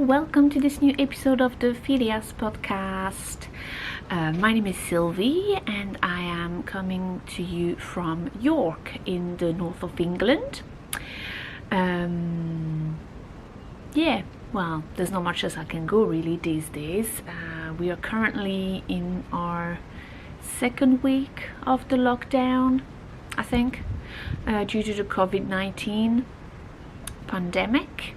Welcome to this new episode of the Phileas Podcast. My name is Sylvie and I am coming to you from York in the north of England. Well, there's not much as I can go really these days. We are currently in our second week of the lockdown, I think, due to the COVID-19 pandemic.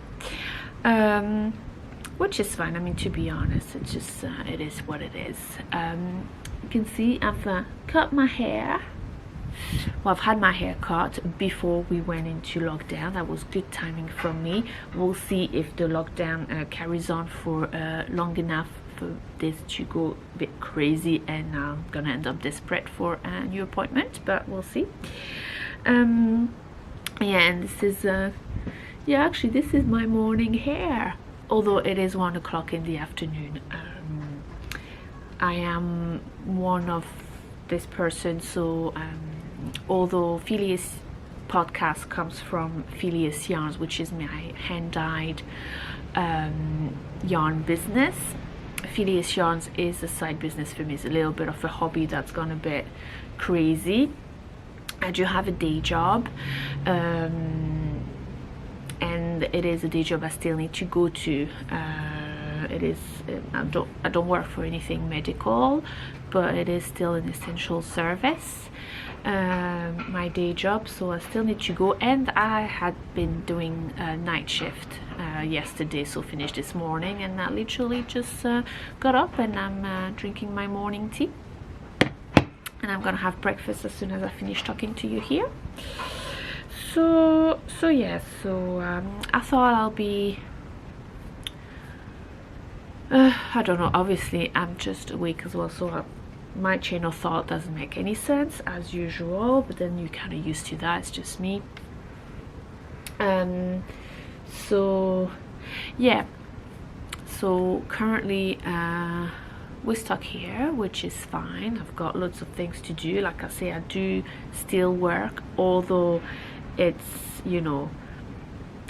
Which is fine. I mean, to be honest, it's just it is what it is. You can see I've cut my hair. Well, I've had my hair cut before we went into lockdown. That was good timing from me. We'll see if the lockdown carries on for long enough for this to go a bit crazy and I'm gonna end up desperate for a new appointment, but we'll see. And this is actually this is my morning hair. Although it is 1 o'clock in the afternoon. I am one of this person, so although Phileas Podcast comes from Phileas Yarns, which is my hand-dyed yarn business, Phileas Yarns is a side business for me. It's a little bit of a hobby that's gone a bit crazy. I do have a day job, and it is a day job I still need to go to. I don't work for anything medical, but it is still an essential service, my day job, so I still need to go. And I had been doing a night shift yesterday, so finished this morning, and I literally just got up and I'm drinking my morning tea, and I'm gonna have breakfast as soon as I finish talking to you here. So I thought I'll be I don't know, obviously I'm just awake as well, so my chain of thought doesn't make any sense as usual, but then you're kind of used to that. It's just me. So currently we're stuck here, which is fine. I've got lots of things to do. Like I say, I do still work, although it's, you know,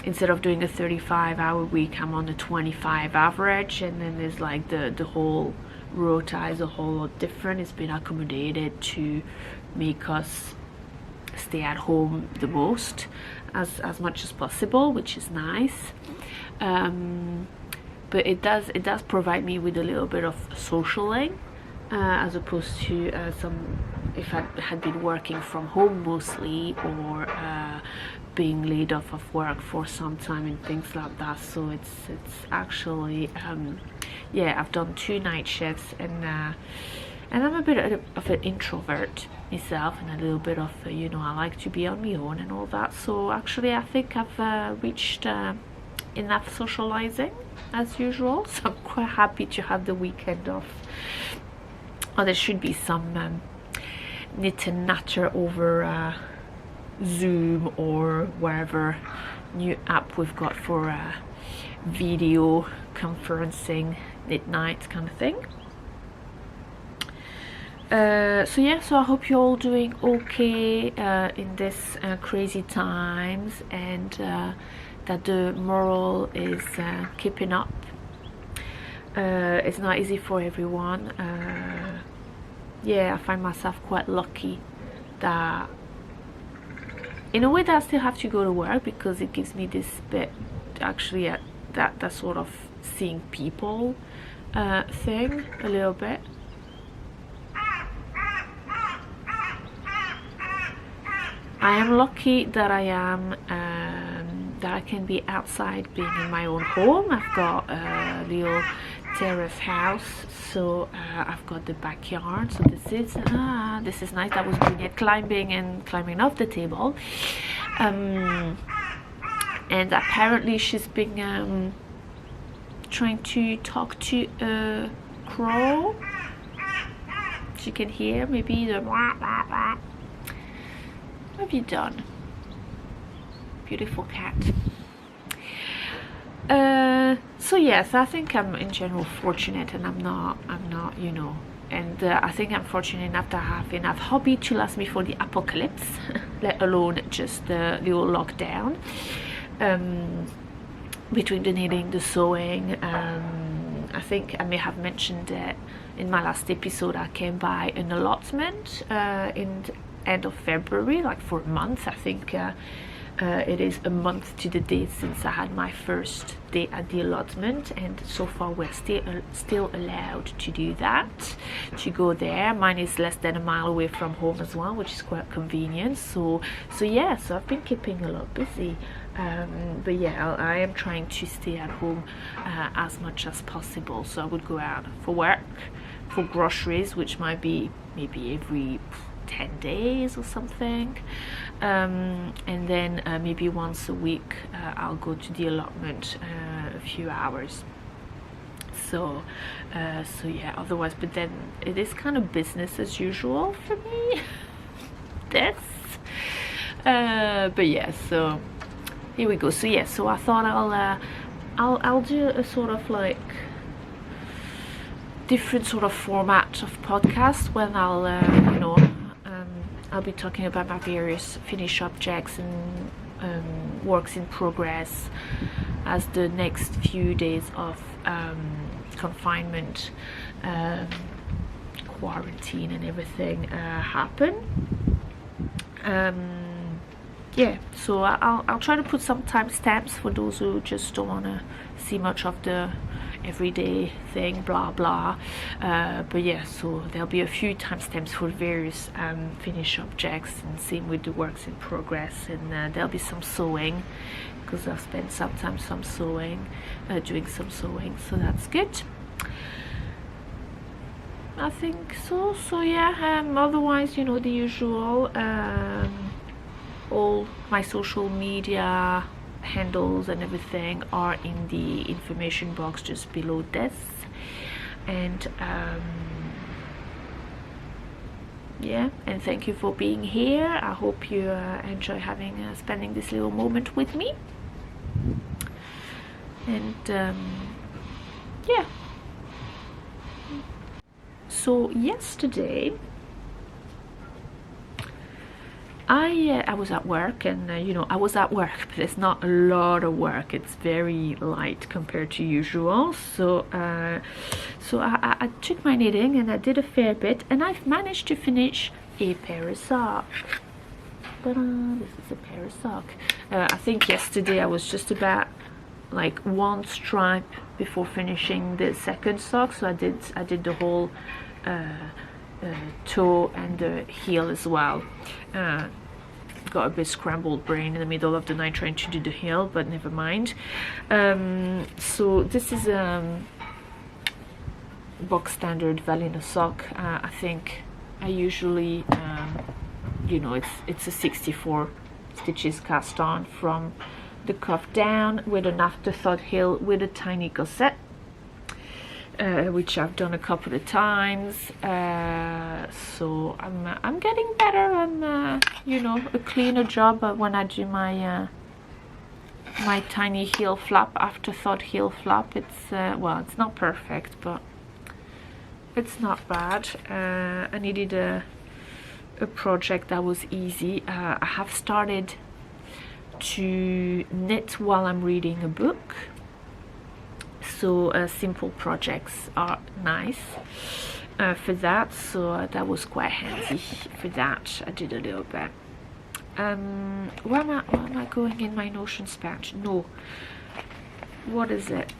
instead of doing a 35-hour week, I'm on a 25 average, and then there's like the whole rota is a whole lot different. It's been accommodated to make us stay at home the most as much as possible, which is nice. But it does provide me with a little bit of socialing, as opposed to if I had been working from home mostly, or being laid off of work for some time and things like that. So it's actually I've done 2 night shifts, and I'm a bit of an introvert myself, and a little bit of I like to be on my own and all that. So actually I think I've reached enough socializing as usual, so I'm quite happy to have the weekend off. There should be some knit and natter over Zoom or wherever new app we've got for video conferencing, knit night kind of thing. So I hope you're all doing okay in this crazy times, and that the morale is keeping up. It's not easy for everyone. I find myself quite lucky that in a way that I still have to go to work, because it gives me this bit actually that sort of seeing people thing a little bit. I am lucky that I can be outside, being in my own home. I've got a little terrace house, so I've got the backyard. So this is nice. That was Brilliant climbing off the table, and apparently she's been trying to talk to a crow. As you can hear, maybe the wah, wah, wah. What have you done? Beautiful cat. So yes, I think I'm in general fortunate, and I'm not, you know, and I think I'm fortunate enough to have enough hobby to last me for the apocalypse, let alone just the little lockdown. Between the knitting, the sewing, I think I may have mentioned that in my last episode I came by an allotment in the end of February, like for a month. I think it is a month to the date since I had my first day at the allotment, and so far we're still allowed to do that, to go there. Mine is less than a mile away from home as well, which is quite convenient. So yeah, so I've been keeping a lot busy. But yeah, I am trying to stay at home as much as possible. So I would go out for work, for groceries, which might be maybe every 10 days or something, and then maybe once a week I'll go to the allotment a few hours. So yeah, otherwise, but then it is kind of business as usual for me. But yeah, so here we go. So yeah, so I thought I'll do a sort of like different sort of format of podcast when I'll you know, I'll be talking about my various finished objects and works in progress as the next few days of confinement, quarantine and everything happen. Yeah, so I'll try to put some timestamps for those who just don't want to see much of the everyday thing, blah blah. But yeah, so there'll be a few timestamps for various finished objects, and same with the works in progress. And there'll be some sewing, because I've spent sometimes some sewing, doing some sewing, so that's good. I think so. So yeah, otherwise, you know, the usual. All my social media handles and everything are in the information box just below this. And yeah, and thank you for being here. I hope you enjoy spending this little moment with me. And yeah, so yesterday I was at work, and you know, I was at work, but it's not a lot of work. It's very light compared to usual. So I took my knitting and I did a fair bit, and I've managed to finish a pair of socks. This is a pair of socks. I think yesterday I was just about like one stripe before finishing the second sock. So I did the whole toe and the heel as well. Got a bit scrambled brain in the middle of the night trying to do the heel, but never mind. So this is box standard Valina sock. I think I usually you know, it's a 64 stitches cast on from the cuff down, with an afterthought heel with a tiny gusset, which I've done a couple of times. So I'm getting better. I'm you know, a cleaner job when I do my my tiny heel flap, afterthought heel flap. It's well, it's not perfect, but it's not bad. I needed a project that was easy. I have started to knit while I'm reading a book. So simple projects are nice for that. So that was quite handy for that. I did a little bit. Where am I going in my Notions patch? No. What is it?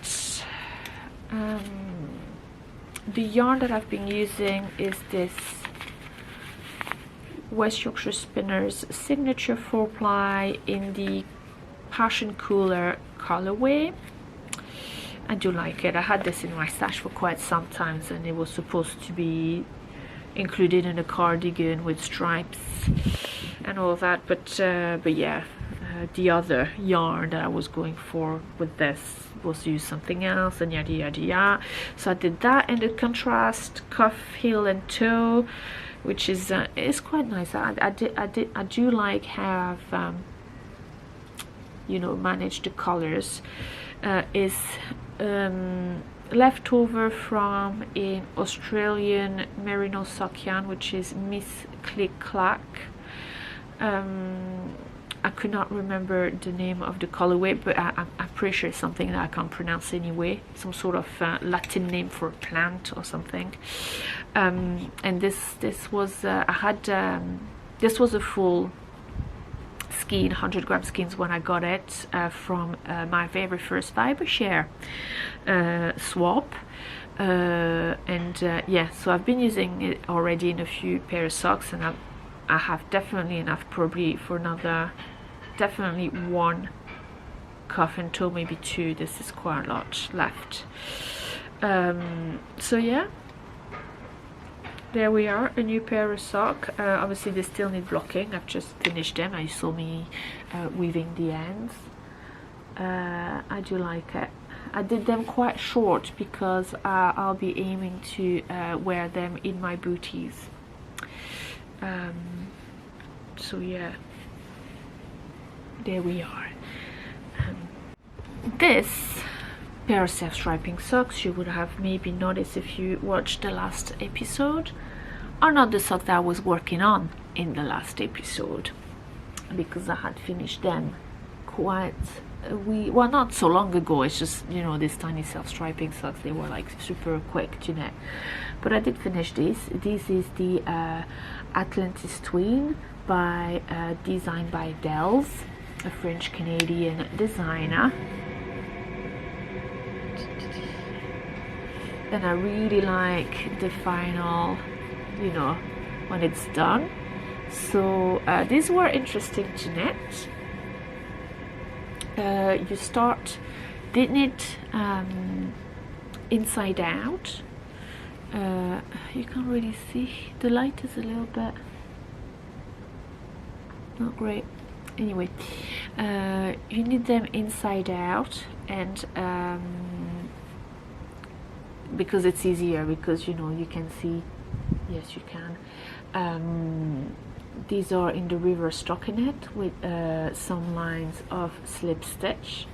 The yarn that I've been using is this West Yorkshire Spinners signature 4-ply in the Passion Cooler colorway. I do like it. I had this in my stash for quite some time, and it was supposed to be included in a cardigan with stripes and all that, but yeah, the other yarn that I was going for with this was use something else, and yada yada yada. So I did that in the contrast cuff, heel and toe, which is quite nice. I do like how I've managed the colors. Is leftover from an Australian merino sock yarn, which is Miss Click Clack. I could not remember the name of the colorway, but I'm pretty sure it's something that I can't pronounce anyway. Some sort of Latin name for a plant or something. And this was this was a full skein, 100 gram skeins when I got it from my very first fiber share swap. Yeah, so I've been using it already in a few pair of socks, and I have definitely enough, probably for another, definitely one cuff and toe, maybe two. This is quite a lot left. So yeah, there we are, a new pair of sock. Obviously they still need blocking. I've just finished them. You saw me weaving the ends. I do like it. I did them quite short because I'll be aiming to wear them in my booties. So yeah, there we are. This pair of self-striping socks, you would have maybe noticed if you watched the last episode, are not the socks that I was working on in the last episode, because I had finished them quite well, not so long ago. It's just, these tiny self-striping socks, they were like super quick to knit. But I did finish this. This is the Atlantis Twin designed by Dells, a French-Canadian designer. And I really like the final, when it's done. So these were interesting to knit. You start, did knit inside out. You can't really see, the light is a little bit not great. Anyway, you knit them inside out, and because it's easier, because you can see, yes you can. These are in the reverse stockinette with some lines of slip stitch,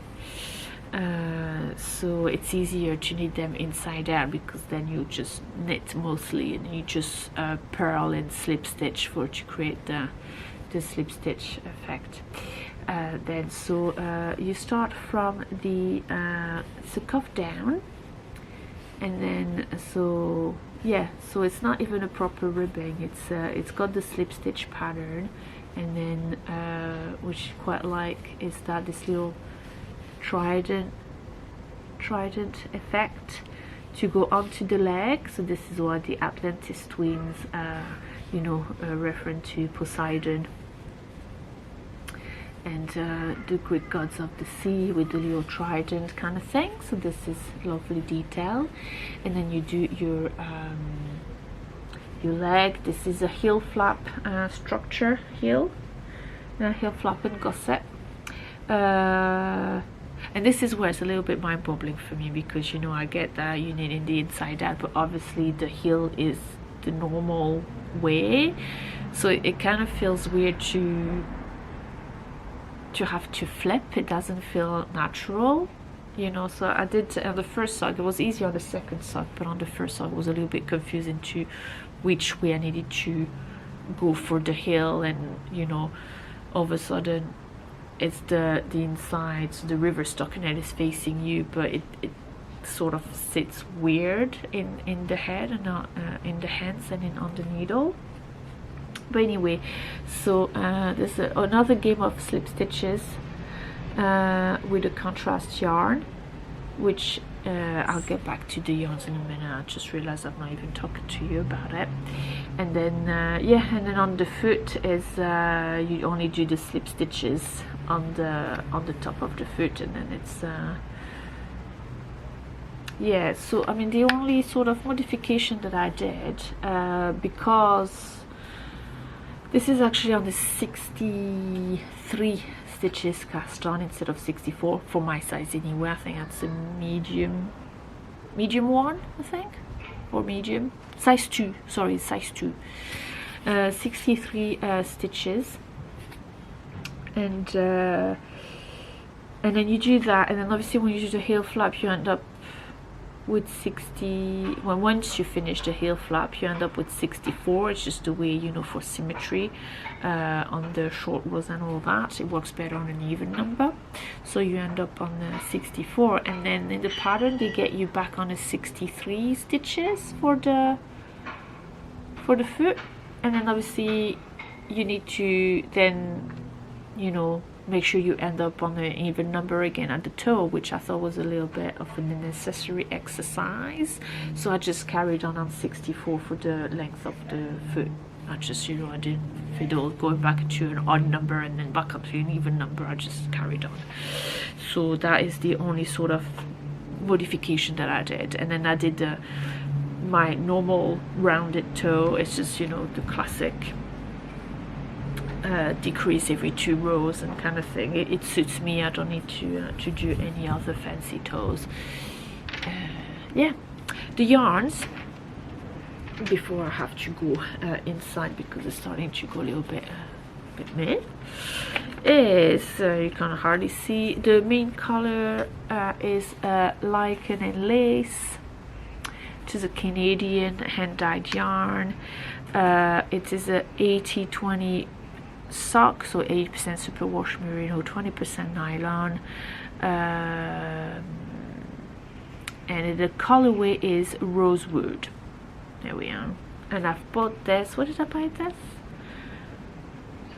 so it's easier to knit them inside out, because then you just knit mostly and you just purl and slip stitch to create the slip stitch effect. Then you start from the cuff down, and then so it's not even a proper ribbing. It's got the slip stitch pattern, and then which I quite like is that this little trident effect to go onto the leg. So this is what the Atlantis twins referring to Poseidon and the Greek gods of the sea with the little trident kind of thing. So this is lovely detail. And then you do your leg. This is a heel flap structure, heel flap and gusset. And this is where it's a little bit mind-boggling for me, because I get that you knit in the inside out, but obviously the heel is the normal way, so it kind of feels weird to have to flip. It doesn't feel natural, so I did on the first sock. It was easy on the second sock, but on the first sock it was a little bit confusing to which way I needed to go for the heel, and all of a sudden it's the inside, so the reverse stockinette is facing you, but it sort of sits weird in the head and not in the hands and on the needle. But anyway, so there's another game of slip stitches with a contrast yarn, which I'll get back to the yarns in a minute. I just realized I'm not even talking to you about it. And then and then on the foot is you only do the slip stitches on the top of the foot, and then it's so I mean the only sort of modification that I did, because this is actually on the 63 stitches cast on instead of 64 for my size anyway. I think that's a medium one, I think, or medium size 2, sorry, size 2. 63 stitches, and then you do that, and then obviously when you do the heel flap you end up with 60. Well, once you finish the heel flap you end up with 64. It's just the way, you know, for symmetry on the short rows and all that, it works better on an even number, so you end up on the 64, and then in the pattern they get you back on a 63 stitches for the foot, and then obviously you need to then, you know, make sure you end up on an even number again at the toe, which I thought was a little bit of an unnecessary exercise, so I just carried on 64 for the length of the foot. I just, you know, I didn't fiddle going back to an odd number and then back up to an even number. I just carried on. So that is the only sort of modification that I did. And then I did my normal rounded toe. It's just, you know, the classic decrease every 2 rows and kind of thing. It suits me. I don't need to do any other fancy toes. Yeah, the yarns, before I have to go inside because it's starting to go a little bit meh, is you can hardly see. The main color is lichen and lace, which is a Canadian hand-dyed yarn. It is a 80-20 sock, so 80% superwash merino, 20% nylon, and the colorway is rosewood. There we are. And I've bought this. What did I buy this?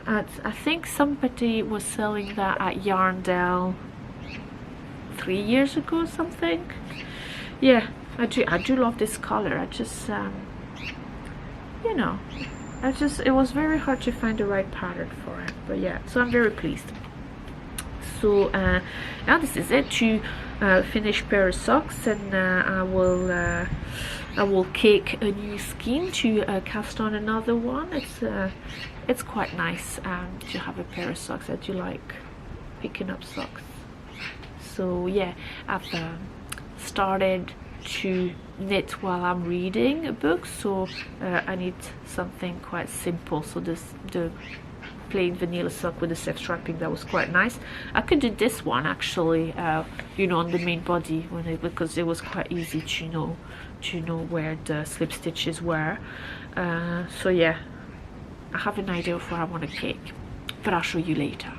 I think somebody was selling that at Yarndale 3 years ago or something. Yeah, I do love this color. I just you know, it was very hard to find the right pattern for it, but yeah, so I'm very pleased. So now this is it, to finish pair of socks, and I will cake a new skein to cast on another one. It's quite nice to have a pair of socks. I do like picking up socks. So yeah, I've started to knit while I'm reading a book, so I need something quite simple. So the plain vanilla sock with the self strapping, that was quite nice. I could do this one actually, you know, on the main body because it was quite easy to know where the slip stitches were. So yeah, I have an idea of what I want to cake, but I'll show you later.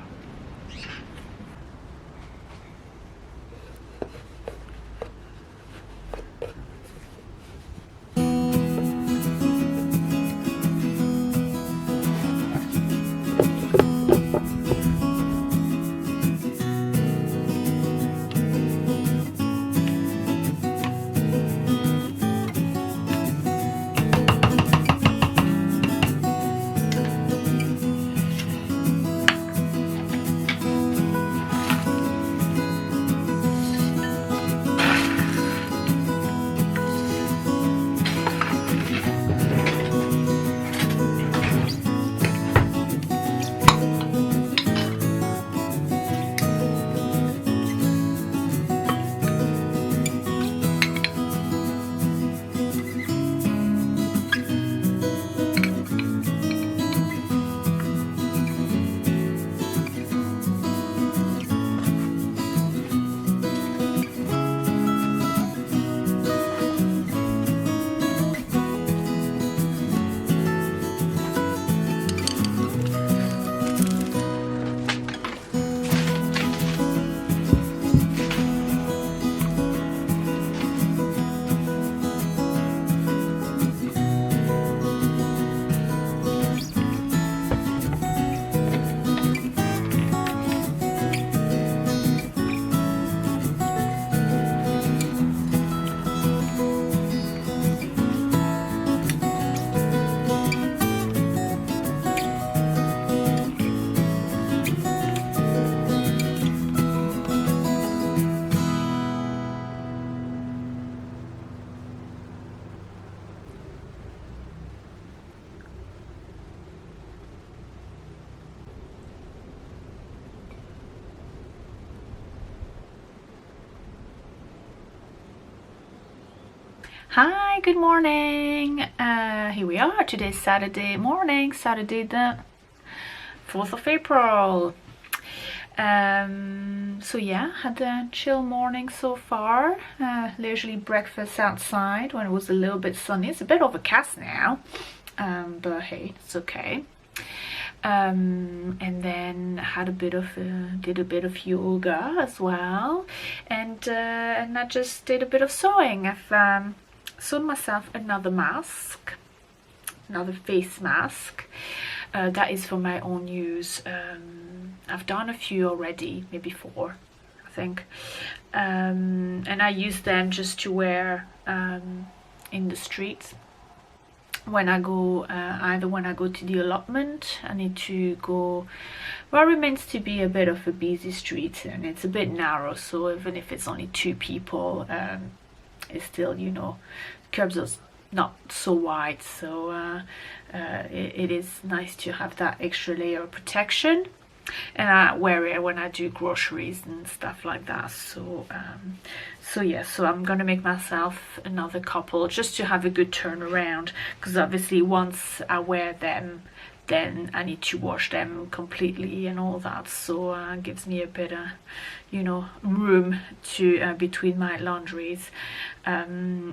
Hi, good morning. Here we are. Today's Saturday morning, Saturday the 4th of April. So yeah, had a chill morning so far. Leisurely breakfast outside when it was a little bit sunny. It's a bit overcast now, but hey, it's okay. And then had did a bit of yoga as well, and I just did a bit of sewing. I've sewn myself another mask, another face mask. That is for my own use. I've done a few already, maybe 4, I think, and I use them just to wear in the streets when I go, either when I go to the allotment. I need to go what remains to be a bit of a busy street, and it's a bit narrow, so even if it's only 2 people, it's still, curbs are not so wide, so it is nice to have that extra layer of protection. And I wear it when I do groceries and stuff like that. So so I'm gonna make myself another couple just to have a good turnaround, because obviously once I wear them, then I need to wash them completely and all that, so it gives me a bit of room to between my laundries.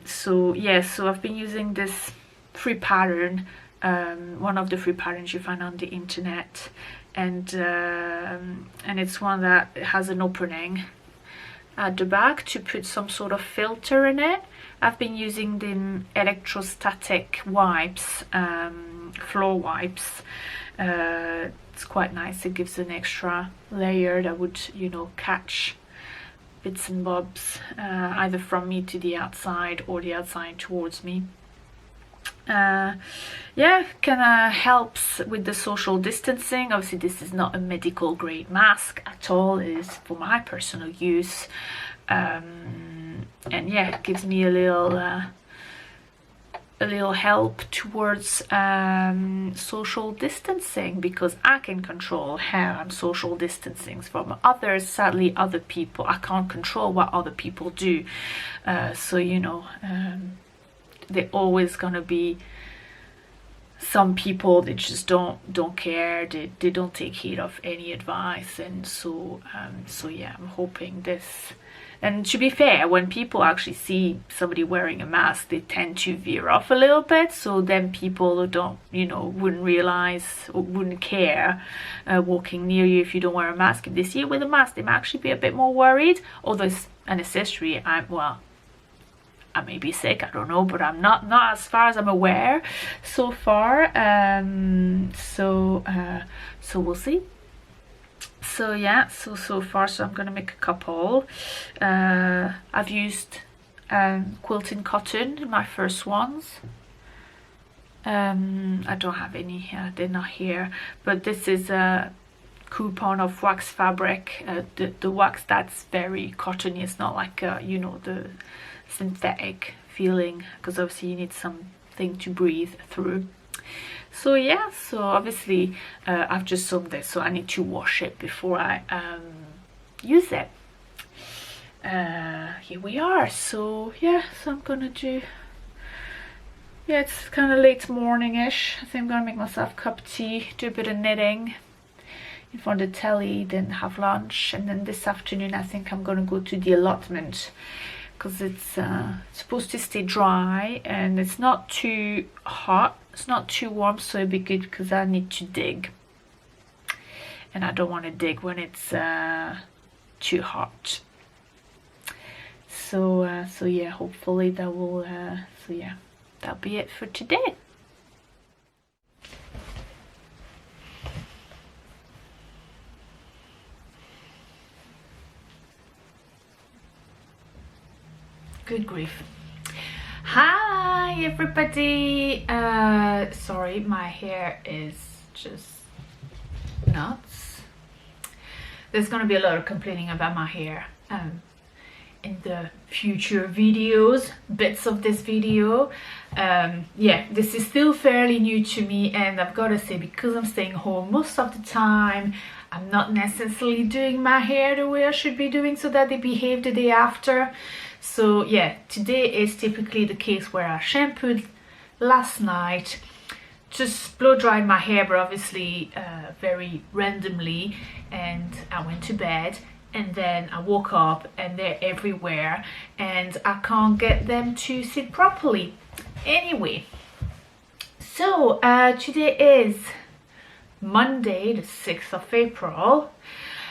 So I've been using this free pattern, one of the free patterns you find on the internet, and it's one that has an opening at the back to put some sort of filter in it. I've been using the electrostatic wipes, floor wipes. It's quite nice. It gives an extra layer that would catch bits and bobs, either from me to the outside or the outside towards me. Kind of helps with the social distancing. Obviously this is not a medical grade mask at all. It is for my personal use, and it gives me a little help towards social distancing, because I can control how I'm social distancing from others. Sadly, other people, I can't control what other people do, they're always gonna be some people that just don't care. They don't take heed of any advice, and so I'm hoping this. And to be fair, when people actually see somebody wearing a mask, they tend to veer off a little bit. So then people who don't, wouldn't realize or wouldn't care walking near you if you don't wear a mask. If they see you with a mask, they might actually be a bit more worried. Although it's a necessary, I may be sick, I don't know, but I'm not as far as I'm aware so far. So we'll see. So far, so I'm gonna make a couple. I've used quilting cotton in my first ones. I don't have any, they're not here, but this is a coupon of wax fabric. The wax that's very cottony. It's not like the synthetic feeling, because obviously you need something to breathe through. So obviously I've just sewn this, so I need to wash it before I use it. Here we are. So I'm gonna do, it's kind of late morning-ish. I think I'm gonna make myself a cup of tea, do a bit of knitting in front of the telly, then have lunch, and then this afternoon I think I'm gonna go to the allotment, because it's supposed to stay dry and it's not too hot, it's not too warm, so it'd be good because I need to dig, and I don't want to dig when it's too hot. So hopefully that will that'll be it for today. Good grief. Hi everybody. Sorry, my hair is just nuts. There's gonna be a lot of complaining about my hair in the future videos, bits of this video. This is still fairly new to me, and I've got to say, because I'm staying home most of the time, I'm not necessarily doing my hair the way I should be doing so that they behave the day after. So yeah, today is typically the case where I shampooed last night, just blow dried my hair, but obviously very randomly, and I went to bed, and then I woke up and they're everywhere and I can't get them to sit properly. Anyway, so today is Monday the 6th of April,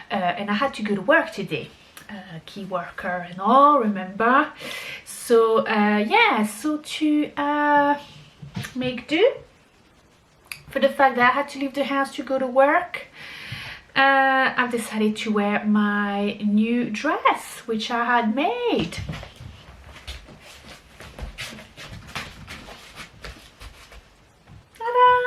and I had to go to work today. Key worker and all, remember? So yeah, so to make do for the fact that I had to leave the house to go to work, I've decided to wear my new dress, which I had made. Ta-da!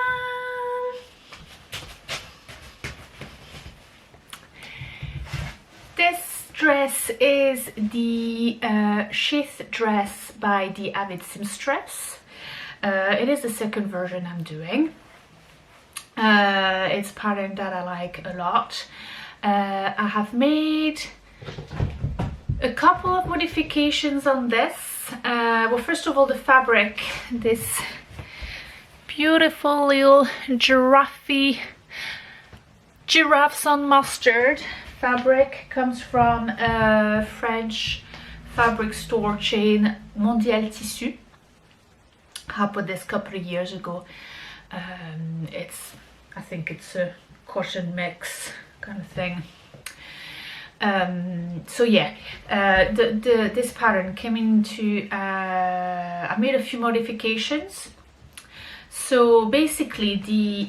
This dress is the sheath dress by the Avid Seamstress. It is the second version I'm doing. It's a pattern that I like a lot. I have made a couple of modifications on this. Well, first of all, the fabric, this beautiful little giraffes on mustard fabric, comes from a French fabric store chain, Mondial Tissu. I bought this a couple of years ago. I think it's a cotton mix kind of thing. So yeah, this pattern came into, I made a few modifications. So basically the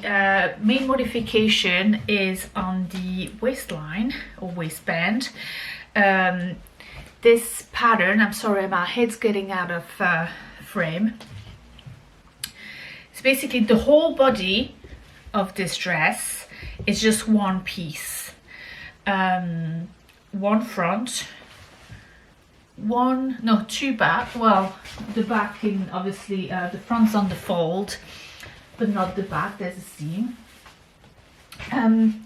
main modification is on the waistline or waistband. This pattern, I'm sorry, my head's getting out of frame. It's basically the whole body of this dress is just one piece. One front, two back. Well, the back in, obviously the front's on the fold, but not the back, there's a seam. And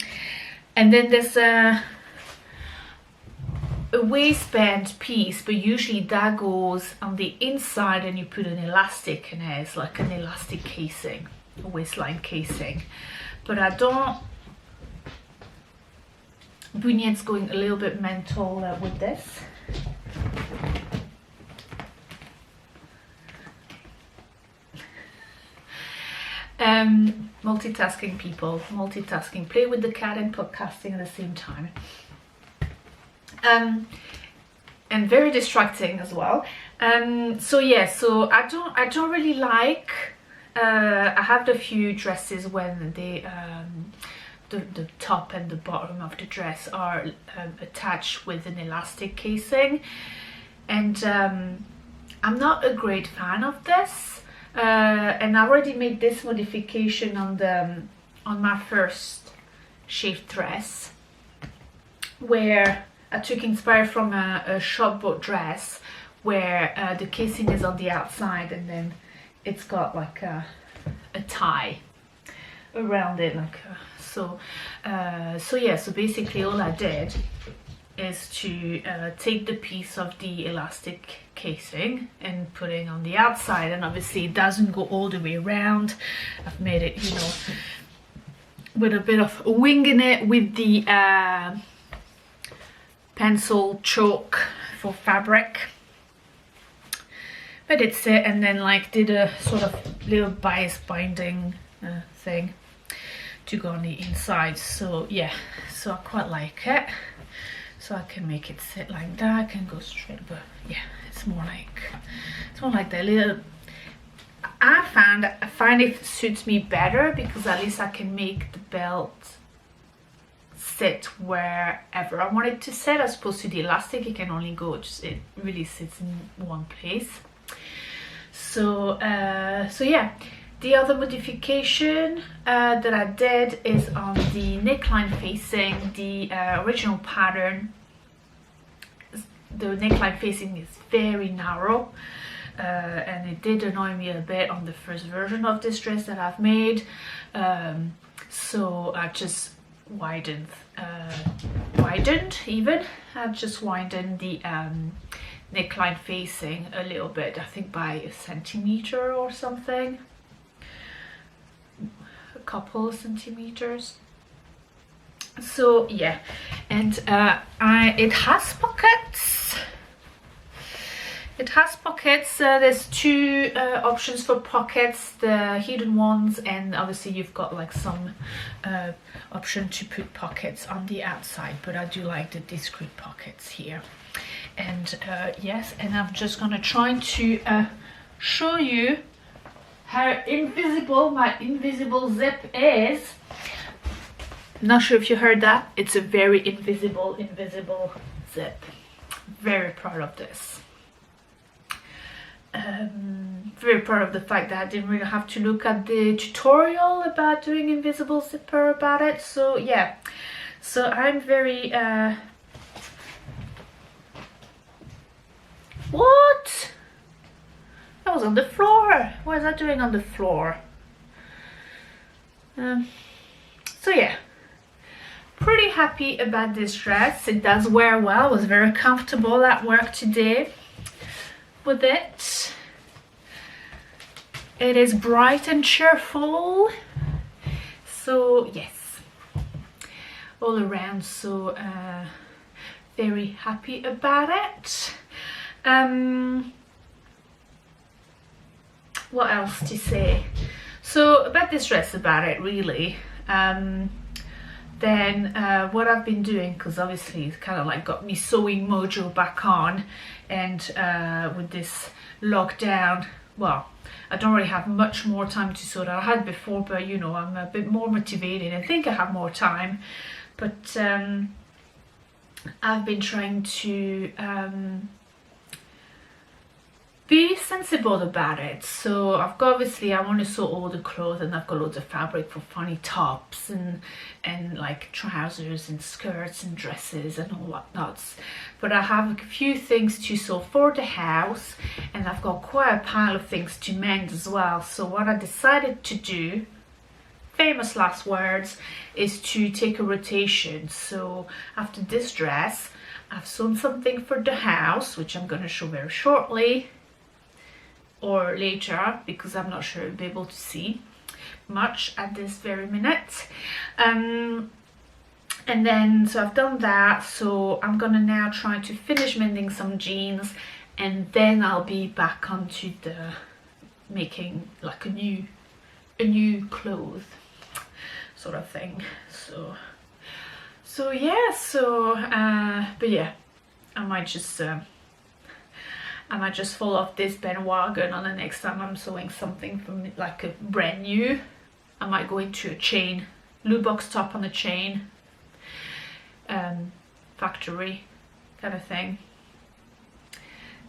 then there's a waistband piece, but usually that goes on the inside and you put an elastic in it. It's like an elastic casing, a waistline casing. But I don't, Bunyet's going a little bit mental with this. Multitasking people, multitasking, play with the cat and podcasting at the same time. And very distracting as well. So yeah, so I don't really like, I have a few dresses when they the top and the bottom of the dress are attached with an elastic casing, and I'm not a great fan of this. And I already made this modification on my first shaved dress, where I took inspired from a shop bought dress where the casing is on the outside and then it's got like a tie around it, like so yeah, so basically all I did is to take the piece of the elastic casing and put it on the outside, and obviously it doesn't go all the way around. I've made it, you know, with a bit of wing in it with the pencil chalk for fabric. But it's it, and then like did a sort of little bias binding thing to go on the inside. So yeah, so I quite like it. So I can make it sit like that, I can go straight, but yeah, it's more like that little, I find it suits me better because at least I can make the belt sit wherever I want it to sit, as opposed to the elastic, it can only go, it really sits in one place. So so yeah, the other modification that I did is on the neckline facing. The original pattern, the neckline facing is very narrow, and it did annoy me a bit on the first version of this dress that I've made. So I just widened the neckline facing a little bit, I think by a centimeter or something, a couple of centimeters. So yeah, and it has pockets. It has pockets. There's two options for pockets, the hidden ones, and obviously you've got like some option to put pockets on the outside, but I do like the discreet pockets here. And yes, and I'm just gonna try to show you how invisible my invisible zip is. Not sure if you heard that. It's a very invisible zip. Very proud of this. Very proud of the fact that I didn't really have to look at the tutorial about doing invisible zipper about it. So yeah, so I'm very what? That was on the floor. What is that doing on the floor? So yeah, pretty happy about this dress. It does wear well. I was very comfortable at work today with it. It is bright and cheerful, so yes, all around, so very happy about it. What else to say? So about this dress, about it really, then what I've been doing, because obviously it's kind of like got me sewing mojo back on, and with this lockdown, well, I don't really have much more time to sew that I had before, but you know, I'm a bit more motivated. I think I have more time, but I've been trying to be sensible about it. So I've got, obviously I want to sew all the clothes, and I've got loads of fabric for funny tops and like trousers and skirts and dresses and all whatnots, but I have a few things to sew for the house, and I've got quite a pile of things to mend as well. So what I decided to do, famous last words, is to take a rotation. So after this dress, I've sewn something for the house, which I'm going to show very shortly, or later, because I'm not sure I'll be able to see much at this very minute. And then, so I've done that, so I'm gonna now try to finish mending some jeans, and then I'll be back onto the making like a new clothes sort of thing. So yeah, but yeah, I might just fall off this bandwagon on the next time I'm sewing something from like a brand new. I might go into a chain, Lubox top on a chain, factory kind of thing.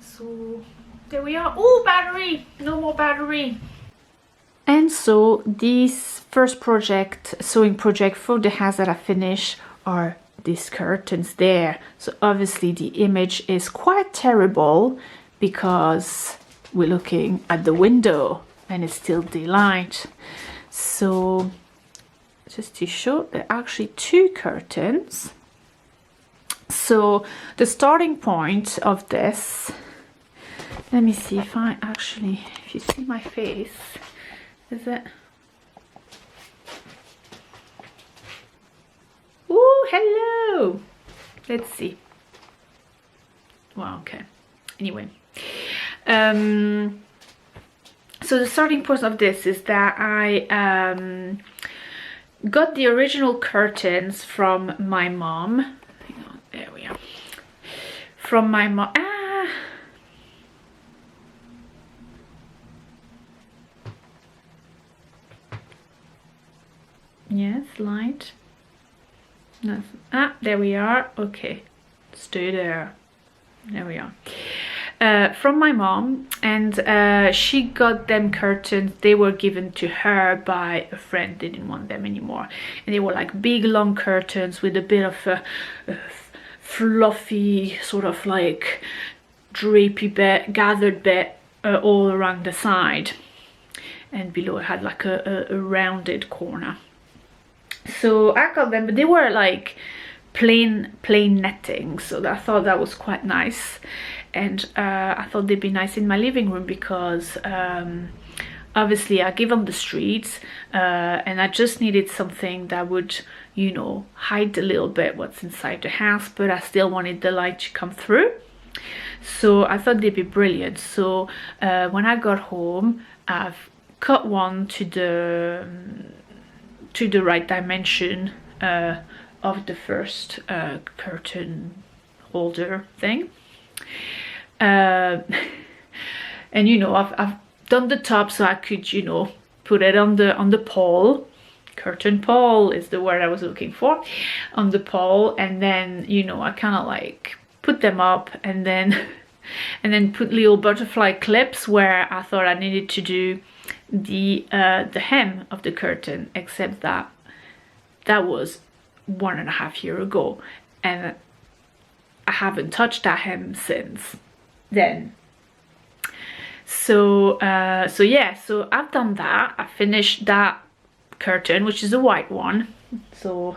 So there we are. Oh, battery! No more battery. And so this first project, sewing project for the house that I finished, are these curtains there. So obviously the image is quite terrible because we're looking at the window and it's still daylight. So just to show, there are actually two curtains. So the starting point of this, let me see if I actually, if you see my face, is it? Oh, hello. Let's see. Wow, okay. Anyway, so the starting point of this is that I got the original curtains from my mom. Hang on, there we are. From my mom. Yes, light. No. There we are. Okay, stay there. There we are. From my mom, and she got them curtains. They were given to her by a friend. They didn't want them anymore, and they were like big long curtains with a bit of a fluffy sort of like drapey bit, gathered bit all around the side, and below it had like a rounded corner. So I got them, but they were like plain netting, so I thought that was quite nice. and I thought they'd be nice in my living room because obviously I live on the streets, and I just needed something that would, you know, hide a little bit what's inside the house, but I still wanted the light to come through. So I thought they'd be brilliant. So when I got home, I've cut one to the right dimension of the first curtain holder thing. And you know, I've done the top so I could, you know, put it on the pole. Curtain pole is the word I was looking for, on the pole. And then, you know, I kind of like put them up, and then put little butterfly clips where I thought I needed to do the hem of the curtain, except that was 1.5 years ago, and I haven't touched that hem since then. So yeah, so I've done that. I finished that curtain, which is a white one. So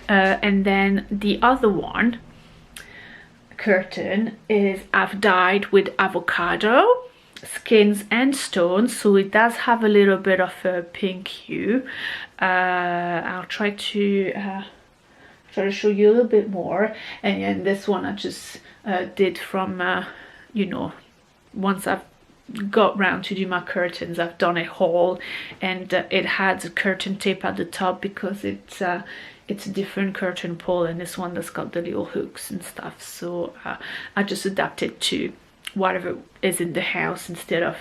and then the other one curtain is I've dyed with avocado skins and stones, so it does have a little bit of a pink hue. I'll try to show you a little bit more. And this one I just did from you know, once I've got round to do my curtains, I've done a haul, and it had a curtain tape at the top because it's a different curtain pole, and this one that's got the little hooks and stuff. So I just adapted to whatever is in the house instead of,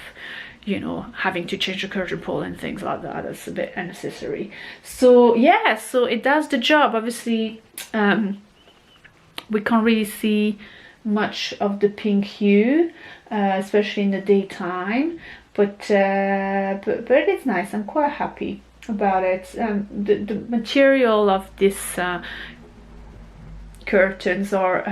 you know, having to change the curtain pole and things like that. That's a bit unnecessary. So yeah, so it does the job. Obviously we can't really see much of the pink hue, especially in the daytime, but it's nice. I'm quite happy about it. The material of this curtains are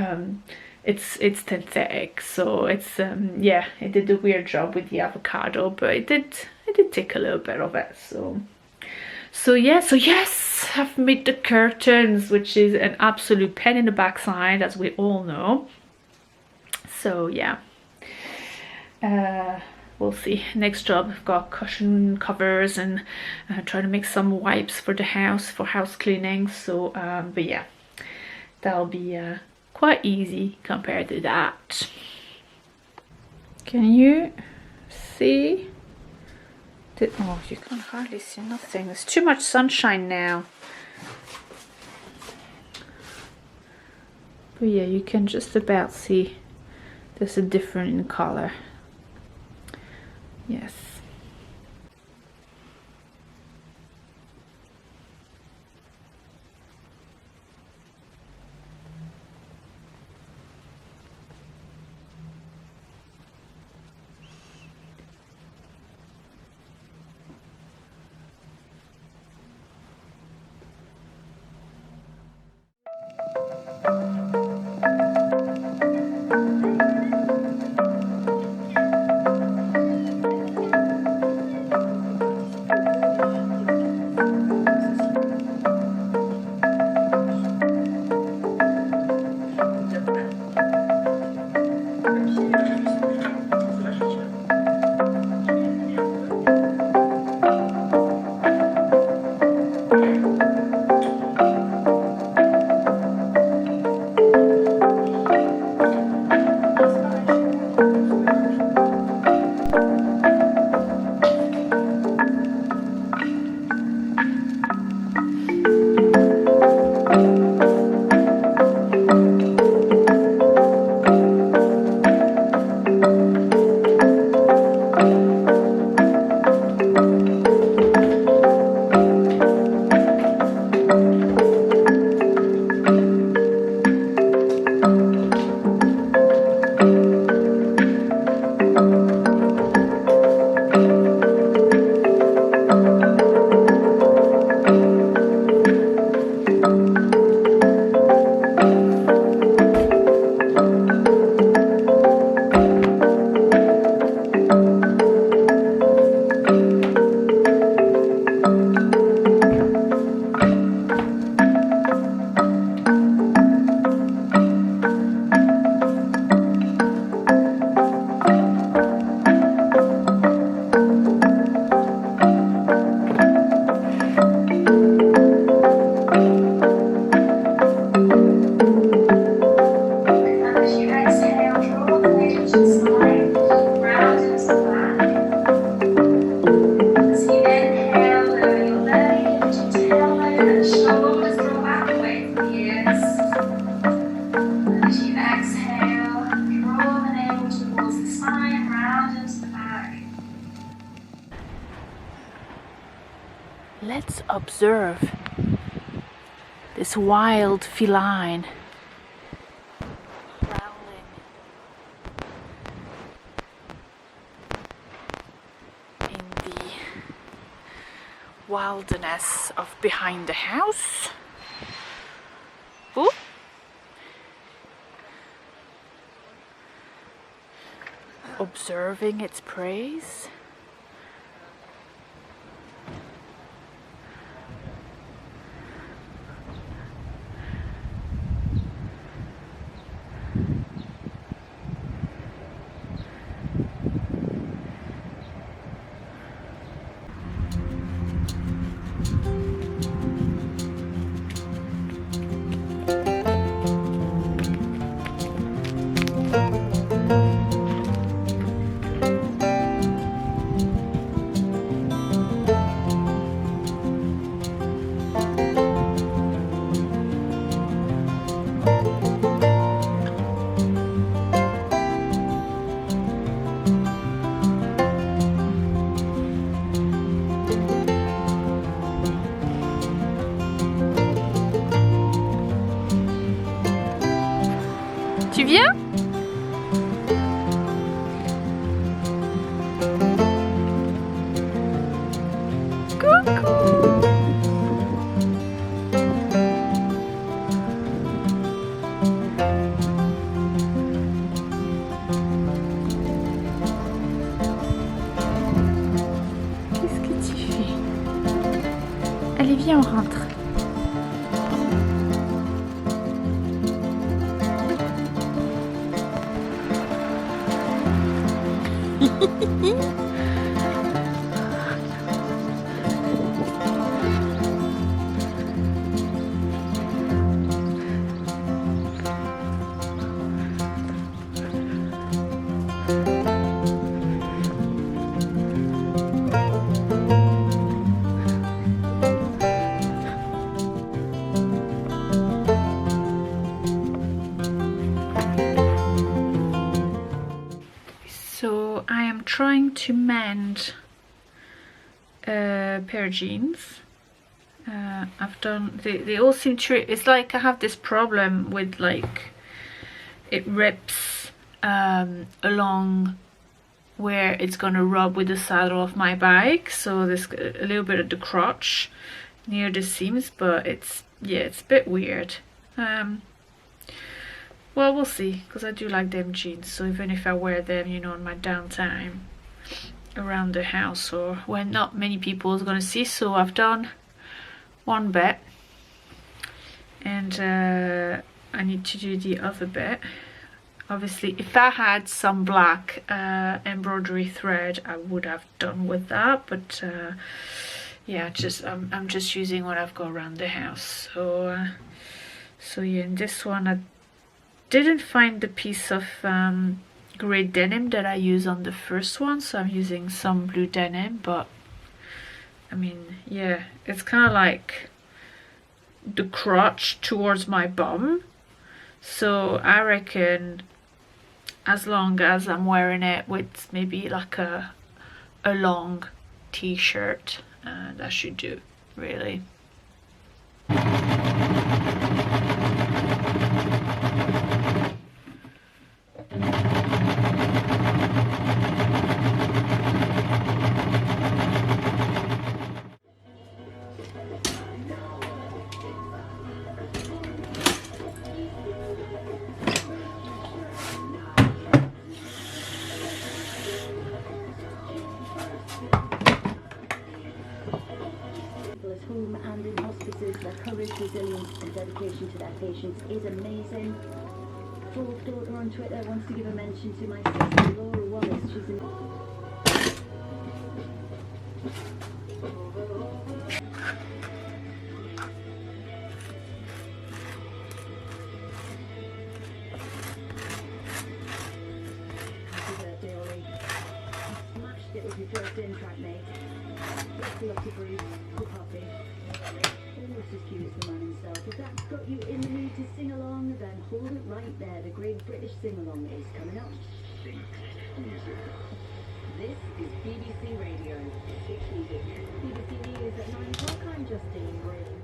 it's synthetic, so it's yeah, it did a weird job with the avocado, but it did take a little bit of it. So yes, I've made the curtains, which is an absolute pain in the backside, as we all know. So yeah, we'll see. Next job, I've got cushion covers and trying to make some wipes for the house, for house cleaning. So but yeah, that'll be quite easy compared to that. Can you see? Oh, you can hardly see nothing. There's too much sunshine now. But yeah, you can just about see there's a difference in color. Yes. let's observe this wild feline prowling in the wilderness of behind the house. Ooh. Observing its prey. Tu viens? Coucou! Qu'est-ce que tu fais? Allez, viens, on rentre. So I am trying to mend a pair of jeans. I've done, they all seem to, it's like I have this problem with like, it rips along where it's gonna rub with the saddle of my bike. So there's a little bit of the crotch near the seams, but it's, yeah, it's a bit weird. Well, we'll see, because I do like them jeans, so even if I wear them, you know, in my downtime around the house or when not many people is going to see. So I've done one bit and I need to do the other bit. Obviously, if I had some black embroidery thread, I would have done with that, but yeah, I'm just using what I've got around the house. So yeah, in this one I didn't find the piece of grey denim that I use on the first one, so I'm using some blue denim. But I mean, yeah, it's kind of like the crotch towards my bum, so I reckon as long as I'm wearing it with maybe like a long t-shirt, that should do, really. Home and in hospices, their courage, resilience and dedication to their patients is amazing. Fourth daughter on Twitter wants to give a mention to my sister Laura Wallace. She's in Happy birthday, Ollie. Smashed it with your first in-track, mate. Lots of breathe, good coffee. Almost as cute as the man himself. If that's got you in the mood to sing along, then hold it right there. The Great British Sing Along is coming up. This is BBC Radio. BBC News at 9 o'clock. I'm Justine Green.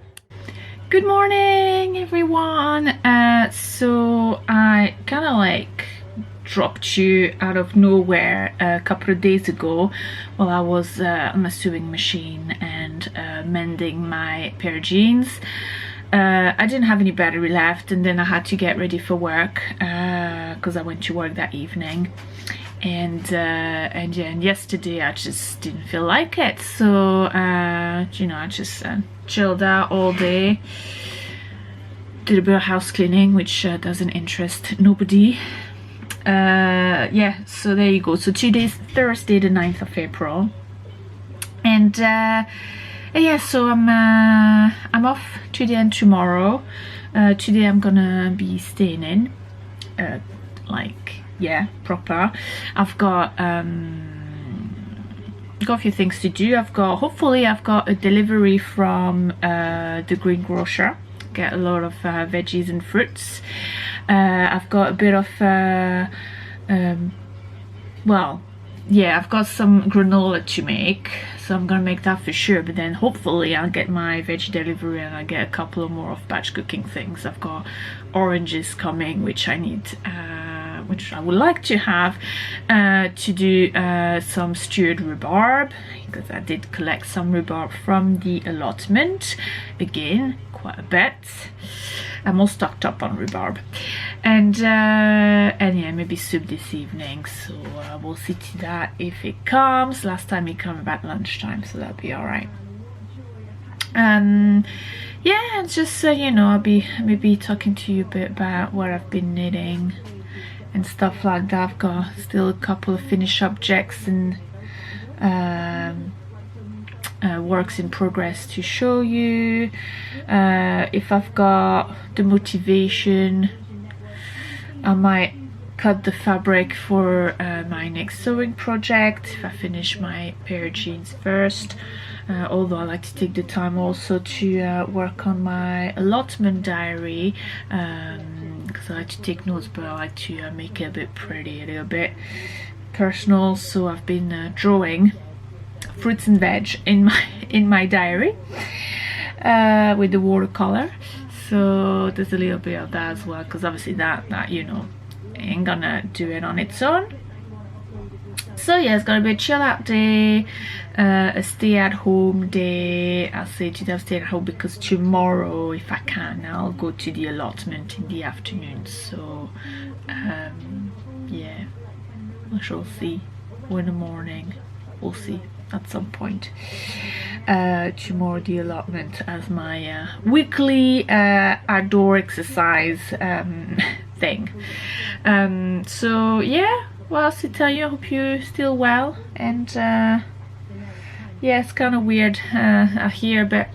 Good morning, everyone. So I kind of like dropped you out of nowhere a couple of days ago while I was on a sewing machine and mending my pair of jeans. I didn't have any battery left, and then I had to get ready for work because I went to work that evening. And yesterday I just didn't feel like it, so I just chilled out all day, did a bit of house cleaning, which doesn't interest nobody. Yeah, so there you go. So today's Thursday the 9th of April, and yeah, so I'm off today and tomorrow. Today I'm gonna be staying in, yeah, proper. I've got a few things to do. Hopefully I've got a delivery from the greengrocer. Get a lot of veggies and fruits. I've got a bit of I've got some granola to make, so I'm gonna make that for sure. But then hopefully I'll get my veggie delivery and I'll get a couple of more of batch cooking things. I've got oranges coming, which I need, which I would like to have to do some stewed rhubarb, because I did collect some rhubarb from the allotment. Again, quite a bit. I'm all stocked up on rhubarb, and yeah, maybe soup this evening. So we'll see to that if it comes. Last time it came about lunchtime, so that'll be all right. Yeah, just I'll be maybe talking to you a bit about what I've been knitting and stuff like that. I've got still a couple of finished objects and works in progress to show you. If I've got the motivation, I might cut the fabric for my next sewing project if I finish my pair of jeans first. Although I like to take the time also to work on my allotment diary, because I like to take notes, but I like to make it a bit pretty, a little bit personal. So I've been drawing fruits and veg in my diary with the watercolor. So there's a little bit of that as well, because obviously that ain't gonna do it on its own. So yeah, it's gonna be a chill out day, a stay at home day. I'll say today I'll stay at home because tomorrow, if I can, I'll go to the allotment in the afternoon. So yeah, we shall see. Or in the morning, we'll see at some point. Tomorrow the allotment as my weekly outdoor exercise thing. So yeah, well, else to tell you, I hope you're still well. And yeah, it's kind of weird. I hear about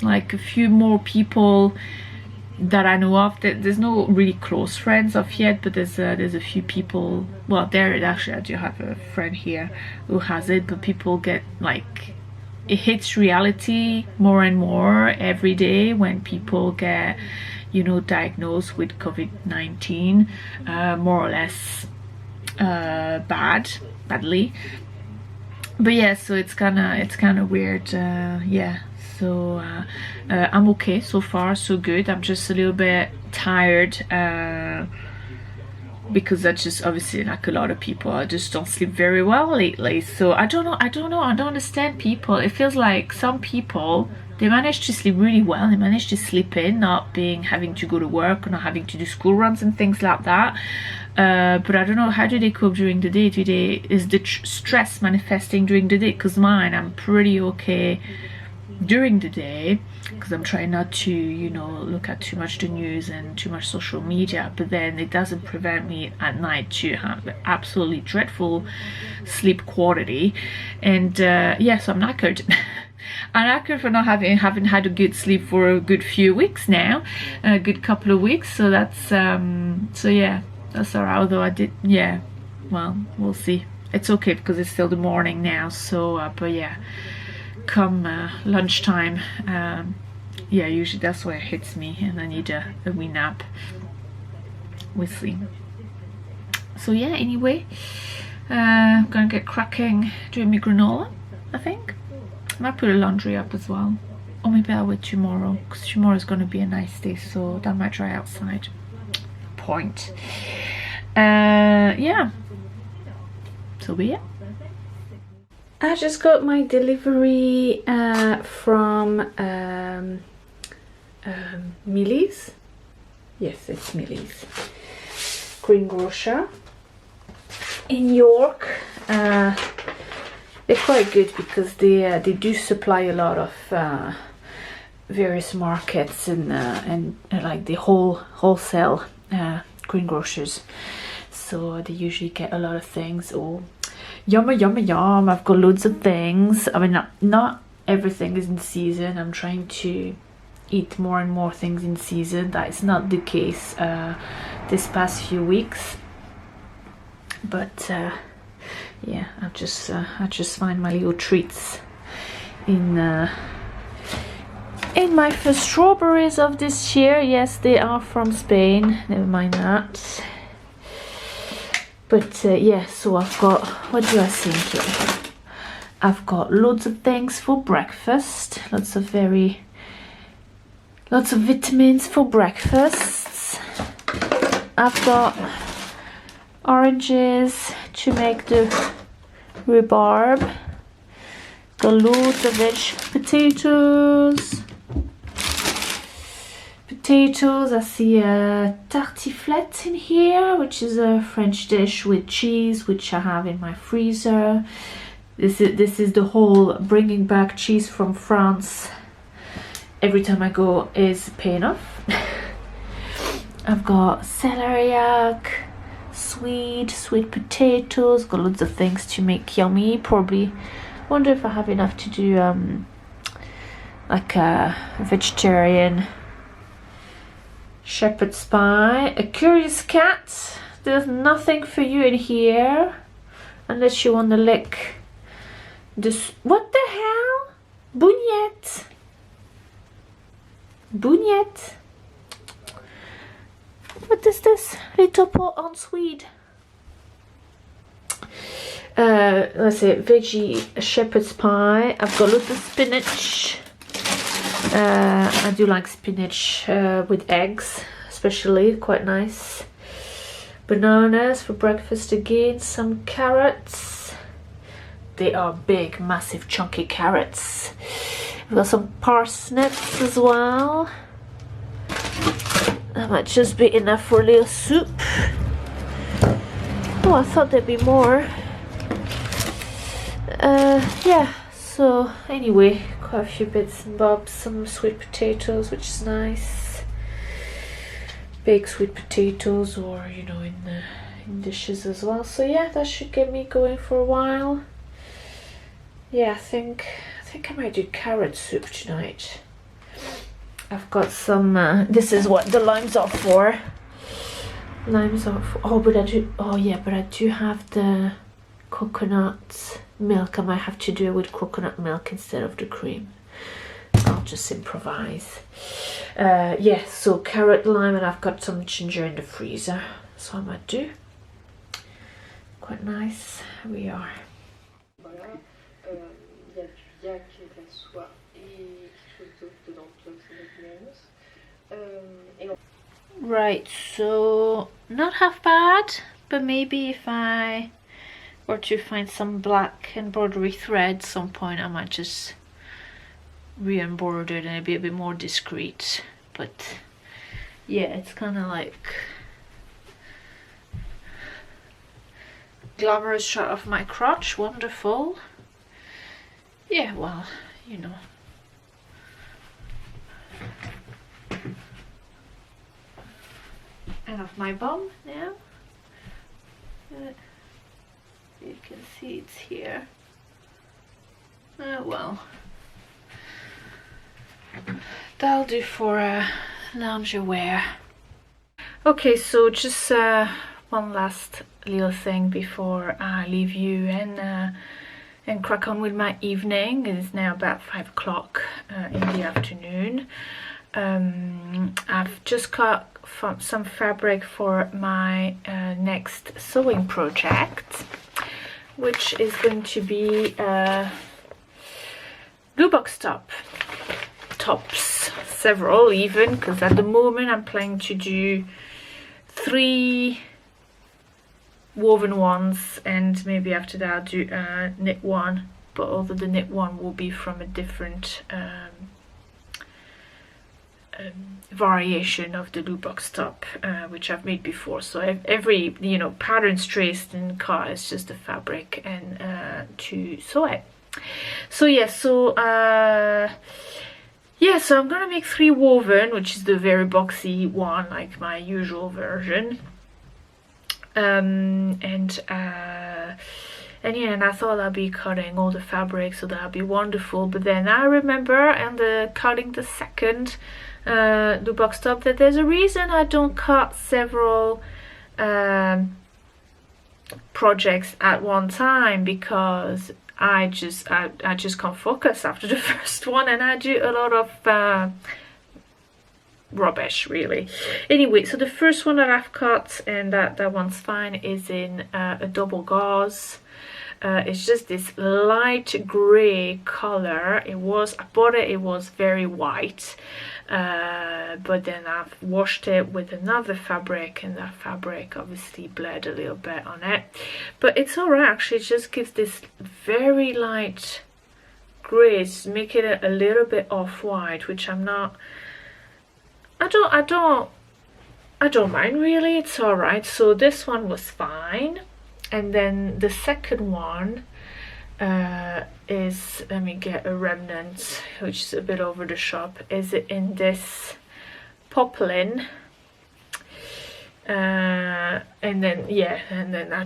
like a few more people that I know of. There's no really close friends of yet, but there's a few people. Well, actually I do have a friend here who has it, but people get like, it hits reality more and more every day when people get diagnosed with COVID-19, more or less badly. But yeah, so it's kind of weird. Yeah, so I'm okay so far, so good. I'm just a little bit tired because that's just obviously, like a lot of people, I just don't sleep very well lately. So I don't know, I don't understand people. It feels like some people, they manage to sleep really well, they manage to sleep in, not having to go to work or not having to do school runs and things like that. But I don't know, how do they cope during the day? Is the stress manifesting during the day? Because mine, I'm pretty okay during the day, because I'm trying not to look at too much the news and too much social media, but then it doesn't prevent me at night to have absolutely dreadful sleep quality. And yeah, so I'm knackered. I'm knackered for not having had a good sleep for a good few weeks now, a good couple of weeks. So that's so yeah, that's alright. Although I did, yeah, well, we'll see. It's okay because it's still the morning now. So but yeah, come lunchtime, yeah, usually that's where it hits me, and I need a wee nap. We'll see. So yeah, anyway, I'm gonna get cracking doing my granola, I think. I might put the laundry up as well. Or maybe I'll wait tomorrow, because tomorrow's gonna be a nice day, so that might dry outside. Point. Yeah. So be it. I just got my delivery from Millie's. Yes, it's Millie's greengrocer in York. They're quite good because they do supply a lot of various markets and like the wholesale greengrocers. So they usually get a lot of things. Oh, yum yum yum! I've got loads of things. I mean, not everything is in season. I'm trying to eat more and more things in season. That is not the case this past few weeks. But yeah, I just find my little treats in my first strawberries of this year. Yes, they are from Spain. Never mind that. But yeah, so I've got, what do I think here? I've got loads of things for breakfast. Lots of vitamins for breakfasts. I've got oranges to make the rhubarb. Got loads of potatoes. I see a tartiflette in here, which is a French dish with cheese, which I have in my freezer. This is the whole bringing back cheese from France every time I go is paying off. I've got celeriac, sweet potatoes. Got loads of things to make yummy. Probably wonder if I have enough to do like a vegetarian shepherd's pie. A curious cat. There's nothing for you in here unless you want to lick this. What the hell? Bunyet. What is this? Little pot en Swede. Let's say veggie shepherd's pie. I've got lots of spinach. I do like spinach with eggs, especially, quite nice. Bananas for breakfast again. Some carrots. They are big, massive, chunky carrots. We've got some parsnips as well. That might just be enough for a little soup. Oh, I thought there'd be more. Yeah, so anyway, quite a few bits and bobs. Some sweet potatoes, which is nice. Baked sweet potatoes, or you know, in dishes as well. So yeah, that should get me going for a while. Yeah, I think I might do carrot soup tonight. I've got some. This is what the limes are for. Limes are for. Oh, but I do. Oh yeah, but I do have the coconut milk. I might have to do it with coconut milk instead of the cream. I'll just improvise. Yeah, so carrot, lime, and I've got some ginger in the freezer, so I might do. Quite nice. Here we are. Right, so not half bad, but maybe if I were to find some black embroidery thread at some point, I might just re-embroider it and it'd be a bit more discreet. But yeah, it's kind of like glamorous shot of my crotch. Wonderful. Yeah, well, you know. And of my bum now. You can see it's here. Oh well. That'll do for loungewear. Okay, so just one last little thing before I leave you and crack on with my evening. It is now about 5 o'clock in the afternoon. I've just cut some fabric for my next sewing project. which is going to be blue box tops, several even, because at the moment I'm planning to do 3 woven ones, and maybe after that I'll do a knit one, but although the knit one will be from a different variation of the blue box top, which I've made before. So every pattern traced and cut is just the fabric and to sew it. So so I'm gonna make 3 woven, which is the very boxy one, like my usual version. And I thought I'd be cutting all the fabric, so that'd be wonderful. But then I remember, and cutting the second blue box top, that there's a reason I don't cut several projects at one time, because I just can't focus after the first one, and I do a lot of rubbish, really. Anyway, so the first one that I've cut, and that one's fine, is in a double gauze. It's just this light grey color. I bought it, it was very white, but then I've washed it with another fabric, and that fabric obviously bled a little bit on it, but it's alright actually. It just gives this very light grey, make it a little bit off-white, which I'm not, I don't mind really, it's alright. So this one was fine. And then the second one is, let me get a remnant, which is a bit over the shop, is in this poplin. And then I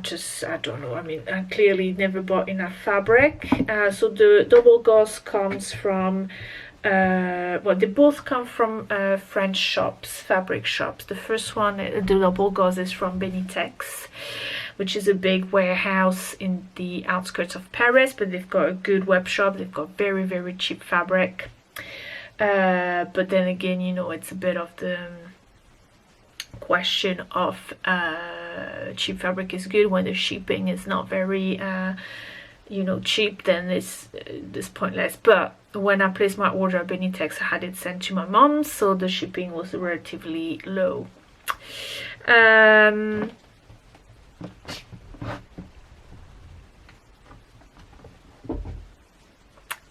don't know, I mean, I clearly never bought enough fabric. So the double gauze comes from well, they both come from French shops, fabric shops. The first one, the double gauze, is from Benitex, which is a big warehouse in the outskirts of Paris, but they've got a good web shop. They've got very, very cheap fabric. But then again, it's a bit of the question of cheap fabric is good when the shipping is not very cheap, then it's pointless. But when I placed my order at Benitex, I had it sent to my mom, so the shipping was relatively low.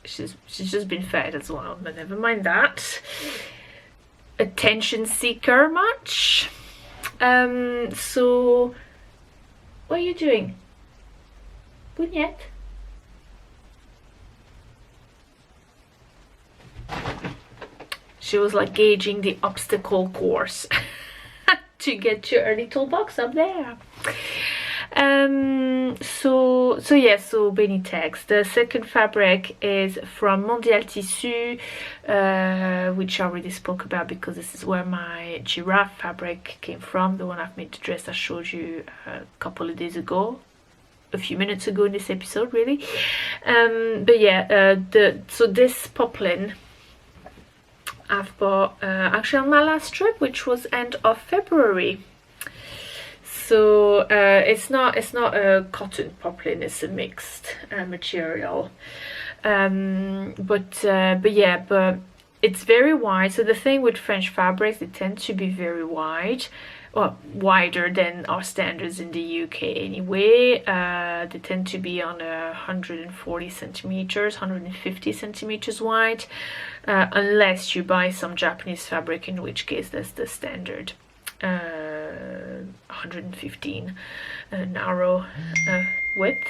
She's just been fed as well, but never mind that. Attention seeker much. So what are you doing? Bunyet? She was like gauging the obstacle course to get to her little box up there. So Benitex. The second fabric is from Mondial Tissu, which I already spoke about because this is where my giraffe fabric came from, the one I've made the dress I showed you a couple of days ago, a few minutes ago in this episode, really. So this poplin I've bought actually on my last trip, which was end of February. So it's not a cotton poplin, it's a mixed material. But it's very wide. So the thing with French fabrics, they tend to be very wide, well, wider than our standards in the UK anyway. They tend to be on 140 centimeters, 150 centimeters wide, unless you buy some Japanese fabric, in which case that's the standard. 115 narrow width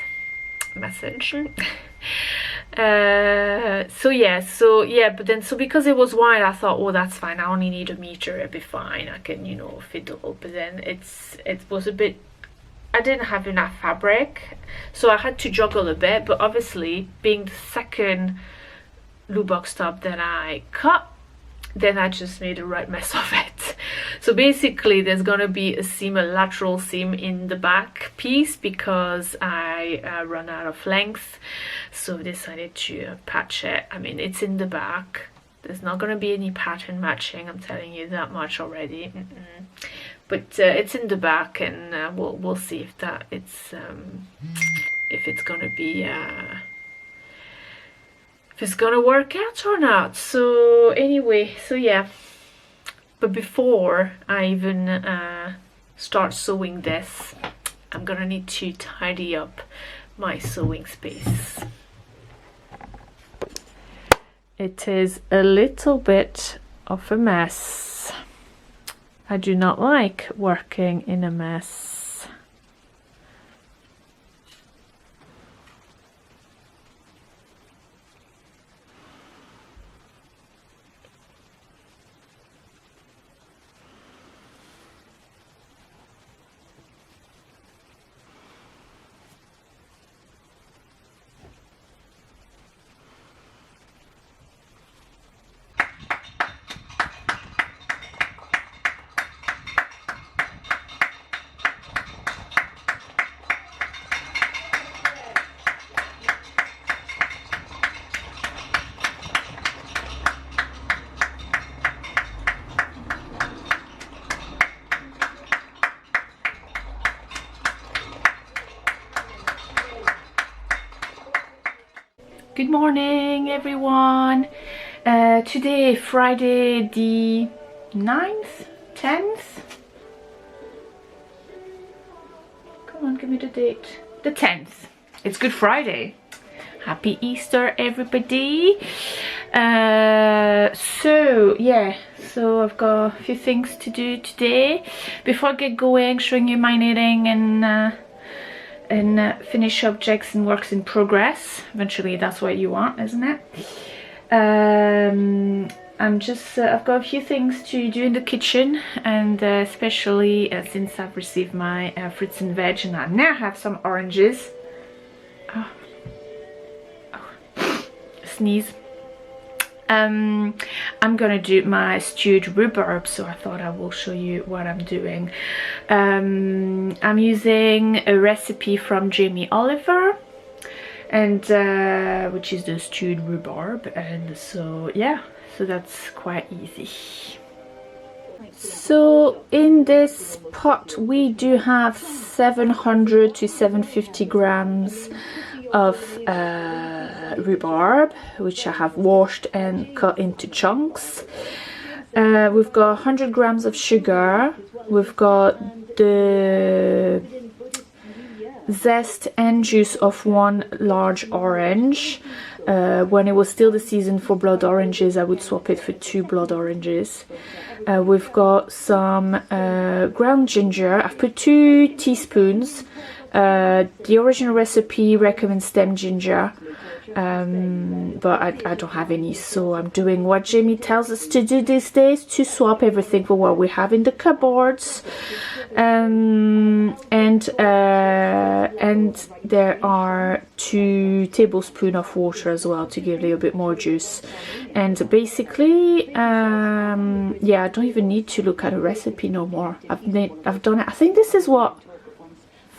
message. But then because it was wide, I thought, oh, that's fine, I only need a meter, it'll be fine, I can fiddle. But then it was a bit, I didn't have enough fabric, so I had to juggle a bit. But obviously, being the second blue box top that I cut, then I just made a right mess of it. So basically there's gonna be a seam, a lateral seam in the back piece, because I run out of length, so I decided to patch it. I mean, it's in the back, there's not gonna be any pattern matching, I'm telling you that much already. But it's in the back, and we'll see if that it's if it's gonna be if it's gonna work out or not. So anyway, so yeah, but before I even start sewing this, I'm gonna need to tidy up my sewing space. It is a little bit of a mess. I do not like working in a mess. Good morning, everyone. Today, Friday the 9th, 10th. Come on, give me the date. The 10th. It's Good Friday. Happy Easter, everybody. So I've got a few things to do today. Before I get going, showing you my knitting and finish objects and works in progress. Eventually that's what you want, isn't it? I've got a few things to do in the kitchen, and especially since I've received my fruits and veg, and I now have some oranges. Sneeze. I'm gonna do my stewed rhubarb, so I thought I will show you what I'm doing. I'm using a recipe from Jamie Oliver, and which is the stewed rhubarb, and so yeah, so that's quite easy. So in this pot we do have 700 to 750 grams of rhubarb, which I have washed and cut into chunks. We've got 100 grams of sugar. We've got the zest and juice of one large orange. When it was still the season for blood oranges, I would swap it for 2 blood oranges. We've got some ground ginger. I've put 2 teaspoons. The original recipe recommends stem ginger, but I don't have any, so I'm doing what Jamie tells us to do these days, to swap everything for what we have in the cupboards. And there are 2 tablespoons of water as well to give a little bit more juice. And basically, yeah, I don't even need to look at a recipe no more. I've done it. I think this is what,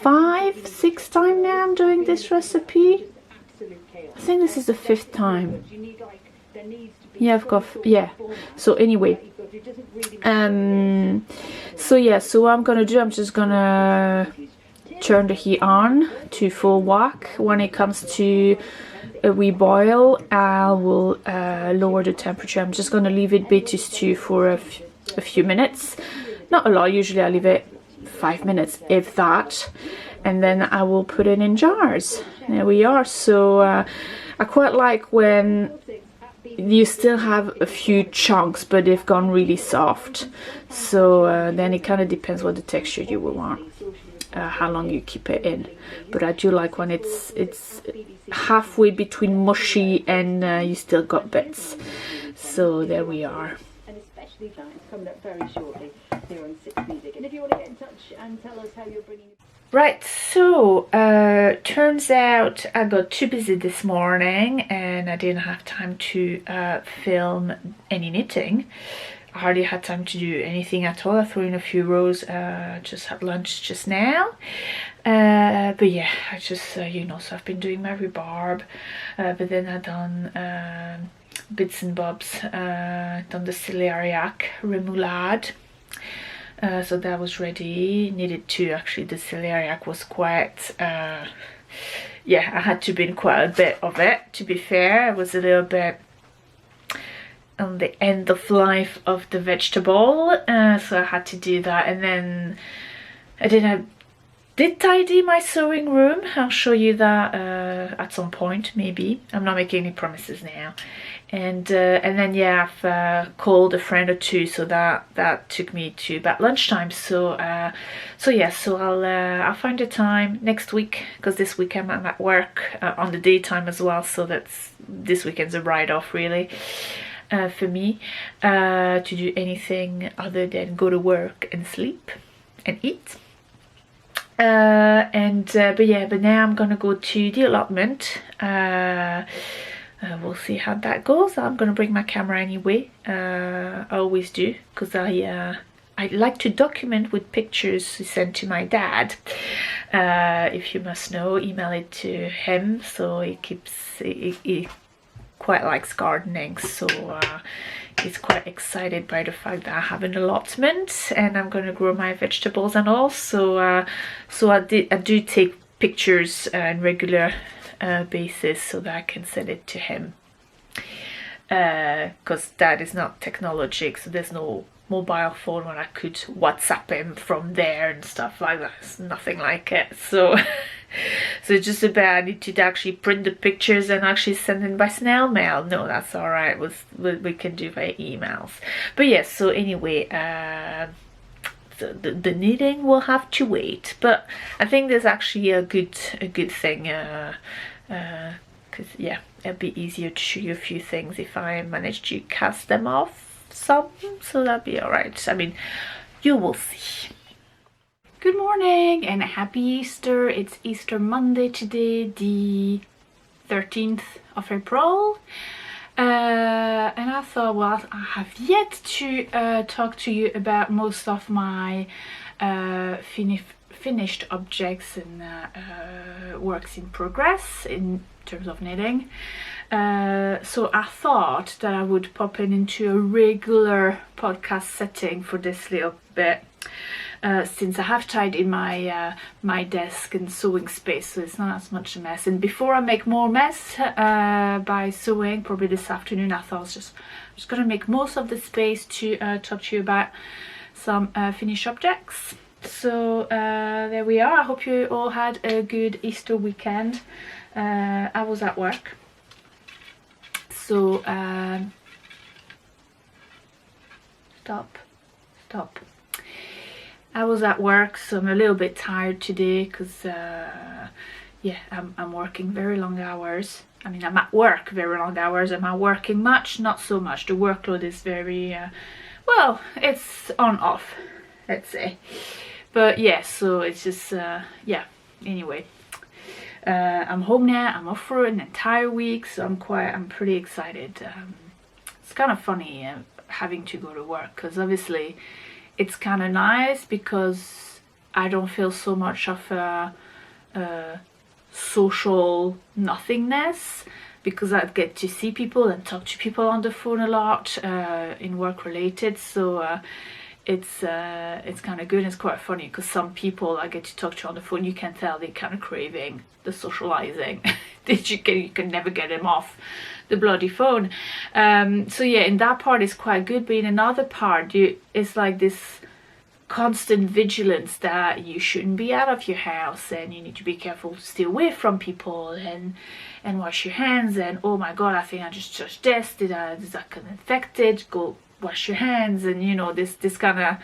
5-6 time now I'm doing this recipe. I think this is the 5th time. Yeah, I've got, yeah. So anyway, so yeah, so what I'm gonna do, I'm just gonna turn the heat on to full whack. When it comes to a wee boil, I will lower the temperature. I'm just gonna leave it be to stew for a few minutes. Not a lot, usually I leave it 5 minutes, if that, and then I will put it in jars. There we are. So I quite like when you still have a few chunks, but they've gone really soft. So then it kind of depends what the texture you will want, how long you keep it in. But I do like when it's halfway between mushy and you still got bits. So there we are. Coming up very shortly here on 6 Music. And if you want to get in touch and tell us how you're bringing... Right, so turns out I got too busy this morning and I didn't have time to film any knitting. I hardly had time to do anything at all. I threw in a few rows, just had lunch just now. But yeah, I just, you know, so I've been doing my rhubarb, but then I done bits and bobs, done the celeriac remoulade. So that was ready. Needed to, actually, the celeriac was quite yeah, I had to bin quite a bit of it, to be fair. It was a little bit on the end of life of the vegetable, so I had to do that. And then I did tidy my sewing room. I'll show you that at some point, maybe. I'm not making any promises now. And then yeah, I've called a friend or two, so that took me to about lunchtime. So I'll find a time next week, because this week I'm at work on the daytime as well. So this weekend's a write-off really. For me, to do anything other than go to work and sleep and eat. But now I'm gonna go to the allotment. We'll see how that goes. I'm gonna bring my camera anyway. I always do, because I like to document with pictures sent to my dad. If you must know, email it to him, so he quite likes gardening, so he's quite excited by the fact that I have an allotment and I'm going to grow my vegetables and all. So I do take pictures on regular basis so that I can send it to him, because Dad is not technologic, so there's no mobile phone where I could WhatsApp him from there and stuff like that. It's nothing like it. So it's just about, I need to actually print the pictures and actually send them by snail mail. No, that's all right. We can do via emails. But yes, so anyway, the knitting will have to wait. But I think there's actually a good thing, because yeah, it'll be easier to show you a few things if I manage to cast them off some, so that'll be all right. I mean, you will see. Good morning and happy Easter. It's Easter Monday today, the 13th of April. And I thought, well, I have yet to talk to you about most of my finished objects and works in progress in terms of knitting. So I thought that I would pop into a regular podcast setting for this little bit. Since I have tidied my my desk and sewing space, so it's not as much a mess. And before I make more mess by sewing, probably this afternoon, I thought I was just gonna make most of the space to talk to you about some finished objects. So there we are. I hope you all had a good Easter weekend. I was at work, so stop. I was at work, so I'm a little bit tired today because yeah, I'm working very long hours. I mean, I'm at work very long hours. Am I working much? Not so much. The workload is very well, it's on off, let's say. But yeah, so it's just yeah, anyway, I'm home now. I'm off for an entire week, so I'm pretty excited. It's kind of funny having to go to work, because obviously it's kind of nice because I don't feel so much of a social nothingness, because I get to see people and talk to people on the phone a lot in work related. So it's kind of good. And it's quite funny because some people I get to talk to on the phone, you can tell they're kind of craving the socializing that you can never get them off the bloody phone. So yeah, in that part is quite good, but in another part it's like this constant vigilance that you shouldn't be out of your house, and you need to be careful to stay away from people and wash your hands, and oh my god, I think I just touched this, did I get infected, go wash your hands, and you know, this kind of,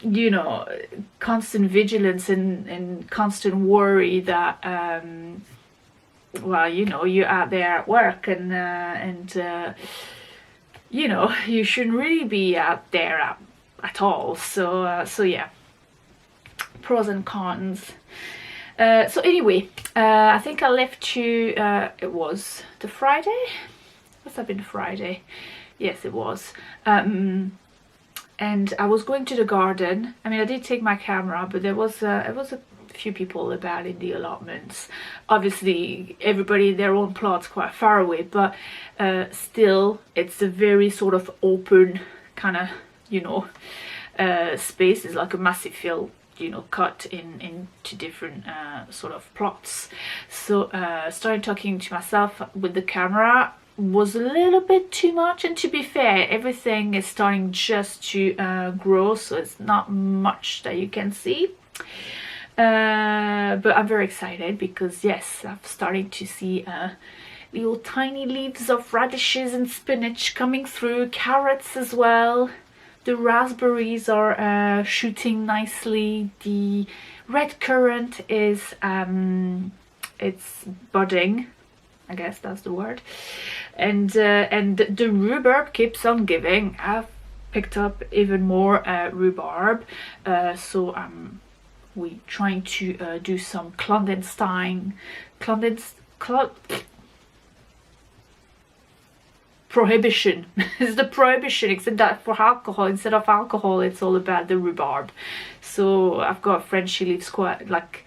you know, constant vigilance and constant worry that well, you know, you're out there at work and you know, you shouldn't really be out there at all. So yeah, pros and cons. So anyway, I think I left you, it was the Friday? Must have been Friday. Yes, it was. And I was going to the garden. I mean, I did take my camera, but it was a few people about in the allotments. Obviously, everybody in their own plots quite far away, but still, it's a very sort of open kind of, you know, space. It's like a massive field you know, cut into different sort of plots. So started talking to myself with the camera was a little bit too much, and to be fair, everything is starting just to grow, so it's not much that you can see. But I'm very excited because yes, I'm starting to see little tiny leaves of radishes and spinach coming through, carrots as well. The raspberries are shooting nicely. The red currant is it's budding, I guess that's the word, and the rhubarb keeps on giving. I've picked up even more rhubarb, so we trying to do some prohibition. It's the prohibition, except that for alcohol, instead of alcohol, it's all about the rhubarb. So I've got a friend, she lives quite like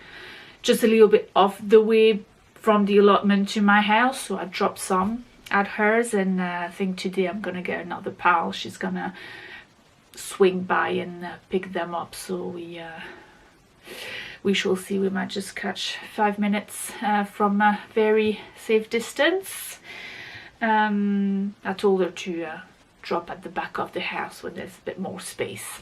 just a little bit off the way from the allotment to my house, so I dropped some at hers, and I think today I'm gonna get another pal. She's gonna swing by and pick them up, so we shall see. We might just catch 5 minutes from a very safe distance. I told her to drop at the back of the house when there's a bit more space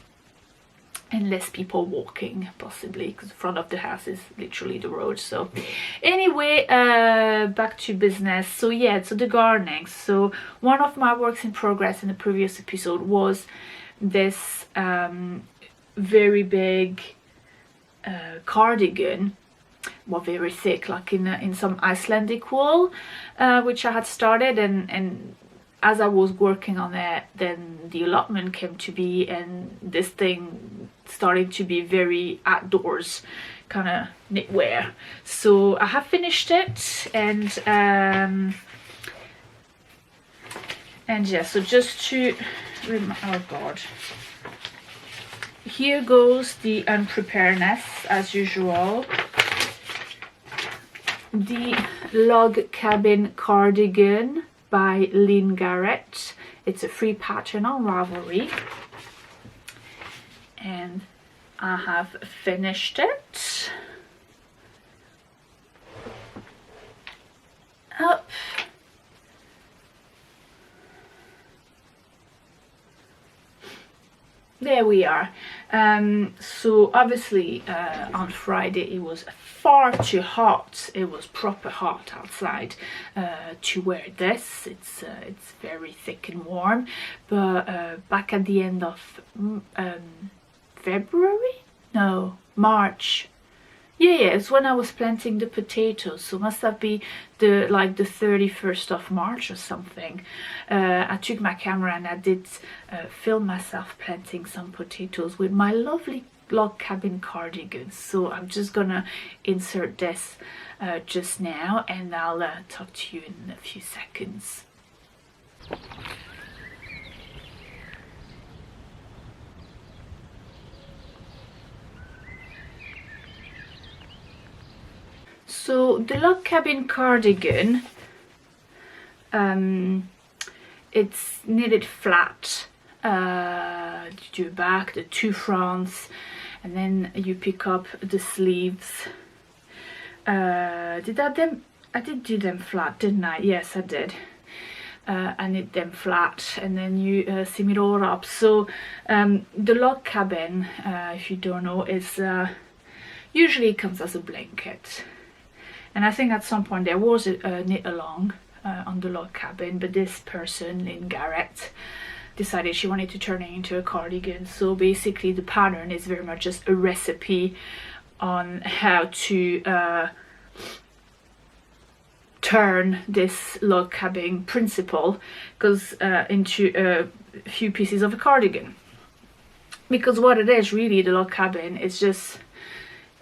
and less people walking, possibly, because the front of the house is literally the road. So anyway, back to business. So yeah, so the gardening. So one of my works in progress in the previous episode was this very big cardigan, well, very thick, like in some Icelandic wool, which I had started, and as I was working on it, then the allotment came to be, and this thing started to be very outdoors kind of knitwear. So I have finished it, and yeah, so just to oh god, here goes the unpreparedness as usual. The Log Cabin Cardigan by Lynn Garrett. It's a free pattern on Ravelry, and I have finished it up. There we are. So obviously on Friday it was far too hot. It was proper hot outside to wear this. It's very thick and warm. But back at the end of February? No, March. Yeah, it's when I was planting the potatoes, so must have been the 31st of March or something. I took my camera and I did film myself planting some potatoes with my lovely log cabin cardigan. So I'm just gonna insert this just now, and I'll talk to you in a few seconds. So the log cabin cardigan, it's knitted flat. You do back, the two fronts, and then you pick up the sleeves. I did do them flat, didn't I? Yes, I did. I knit them flat, and then you seam it all up. So the log cabin, if you don't know, is usually it comes as a blanket. And I think at some point there was a knit along on the log cabin, but this person, Lynn Garrett, decided she wanted to turn it into a cardigan. So basically the pattern is very much just a recipe on how to turn this log cabin principle into a few pieces of a cardigan. Because what it is really, the log cabin, is just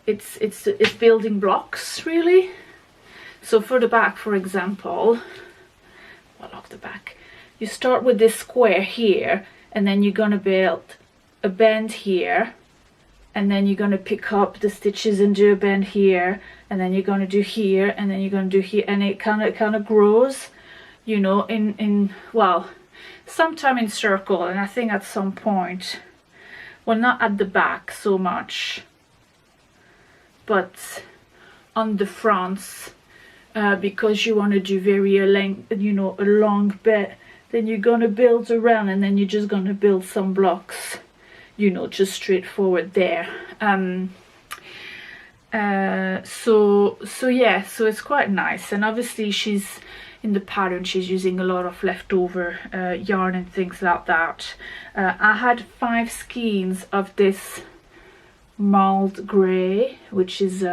it's building blocks really. So for the back, for example, well, off the back, you start with this square here, and then you're gonna build a bend here, and then you're gonna pick up the stitches and do a bend here, and then you're gonna do here, and then you're gonna do here, and it kind of grows, you know, in well, sometime in circle. And I think at some point, well, not at the back so much, but on the fronts, because you want to do very a long bit, then you're gonna build around, and then you're just gonna build some blocks, just straightforward there. So it's quite nice. And obviously she's in the pattern, she's using a lot of leftover yarn and things like that. I had 5 skeins of this marled grey, which is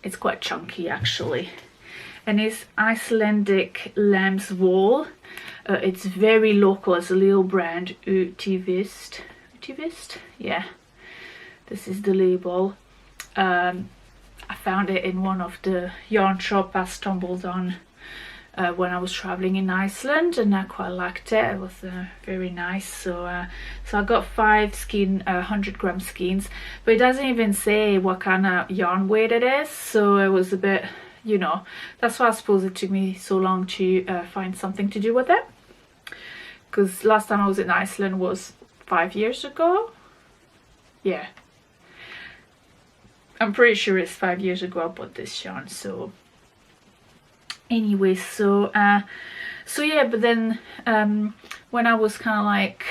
it's quite chunky actually, and it's Icelandic lamb's wool. It's very local. It's a little brand, Utivist, yeah, this is the label. I found it in one of the yarn shop I stumbled on when I was traveling in Iceland, and I quite liked it. It was very nice. So I got 5 100-gram skeins, but it doesn't even say what kind of yarn weight it is, so it was a bit, that's why I suppose it took me so long to find something to do with it, because last time I was in Iceland was 5 years ago. Yeah, I'm pretty sure it's 5 years ago I bought this yarn. So anyway, so yeah, but then when I was kind of like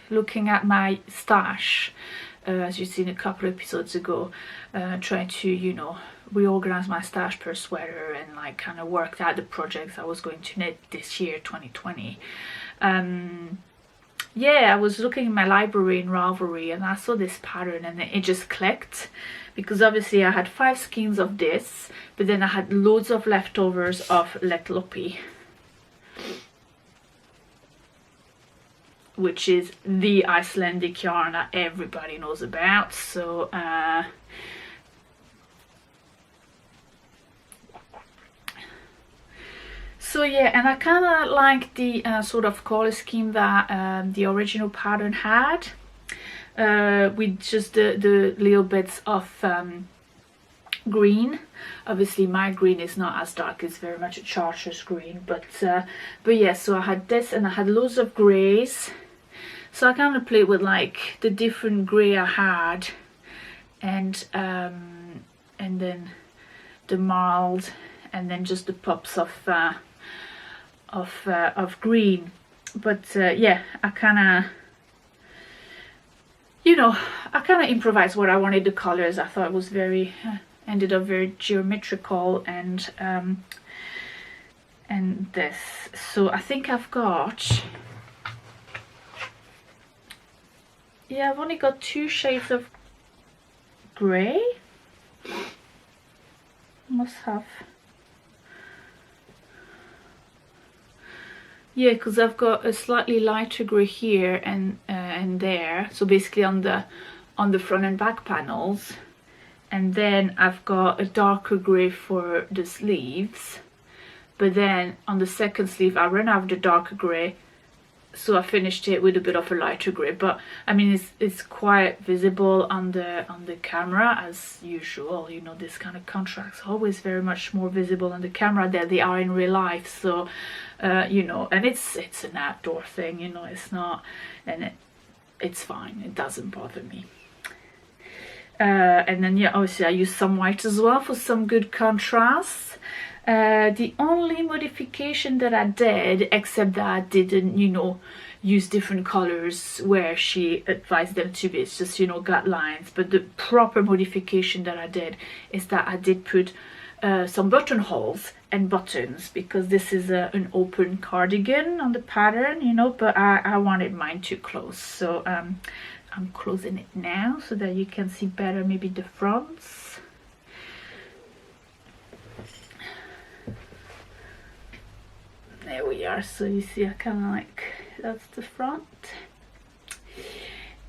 looking at my stash, as you've seen a couple of episodes ago, trying to reorganize my stash per sweater and like kind of worked out the projects I was going to knit this year, 2020. Yeah, I was looking in my library in Ravelry, and I saw this pattern, and it just clicked, because obviously I had 5 skeins of this, but then I had loads of leftovers of Letlopi, which is the Icelandic yarn that everybody knows about. So yeah, and I kind of like the sort of color scheme that the original pattern had, with just the little bits of green. Obviously my green is not as dark, it's very much a chartreuse green, but yeah, so I had this, and I had loads of greys, so I kind of played with like the different grey I had, and then the marled, and then just the pops of green. But yeah, I kind of improvised what I wanted the colors. I thought it was very ended up very geometrical, and this. So I think I've got, yeah, I've only got 2 shades of grey. Must have. Yeah, because I've got a slightly lighter grey here and there, so basically on the front and back panels, and then I've got a darker grey for the sleeves, but then on the second sleeve I ran out of the darker grey, so I finished it with a bit of a lighter grey. But I mean, it's quite visible on the camera as usual. This kind of contrasts always very much more visible on the camera than they are in real life. So and it's an outdoor thing, it's not, and it's fine, it doesn't bother me. And then yeah, obviously I use some white as well for some good contrast. The only modification that I did, except that I didn't use different colors where she advised them to be, it's just guidelines, but the proper modification that I did is that I did put some buttonholes and buttons, because this is an open cardigan on the pattern, but I wanted mine to close, so I'm closing it now so that you can see better maybe the fronts. There we are. So you see, I kind of like, that's the front,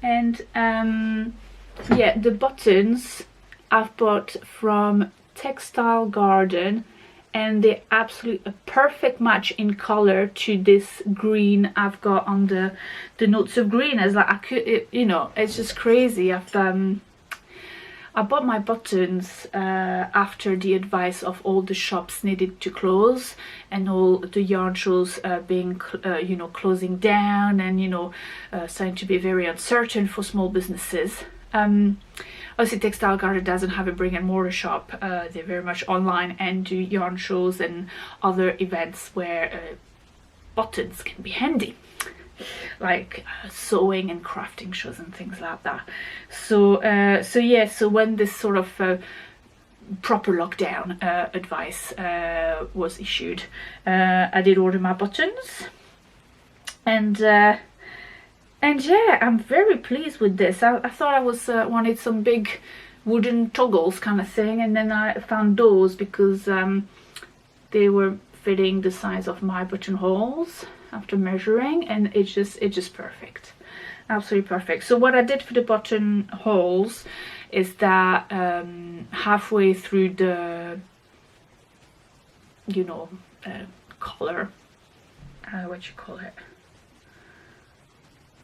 and yeah, the buttons I've bought from Textile Garden, and they're absolutely a perfect match in color to this green I've got on the notes of green. It's like I could, it's just crazy. I bought my buttons after the advice of all the shops needed to close, and all the yarn shows being closing down, and starting to be very uncertain for small businesses. obviously Textile Garden doesn't have a brick and mortar shop. They're very much online and do yarn shows and other events where buttons can be handy, like sewing and crafting shows and things like that. So when this sort of proper lockdown advice was issued, I did order my buttons, and yeah, I'm very pleased with this. I thought I was wanted some big wooden toggles kind of thing, and then I found those because they were fitting the size of my buttonholes after measuring, and it's just perfect, absolutely perfect. So what I did for the buttonholes is that halfway through the collar, what you call it,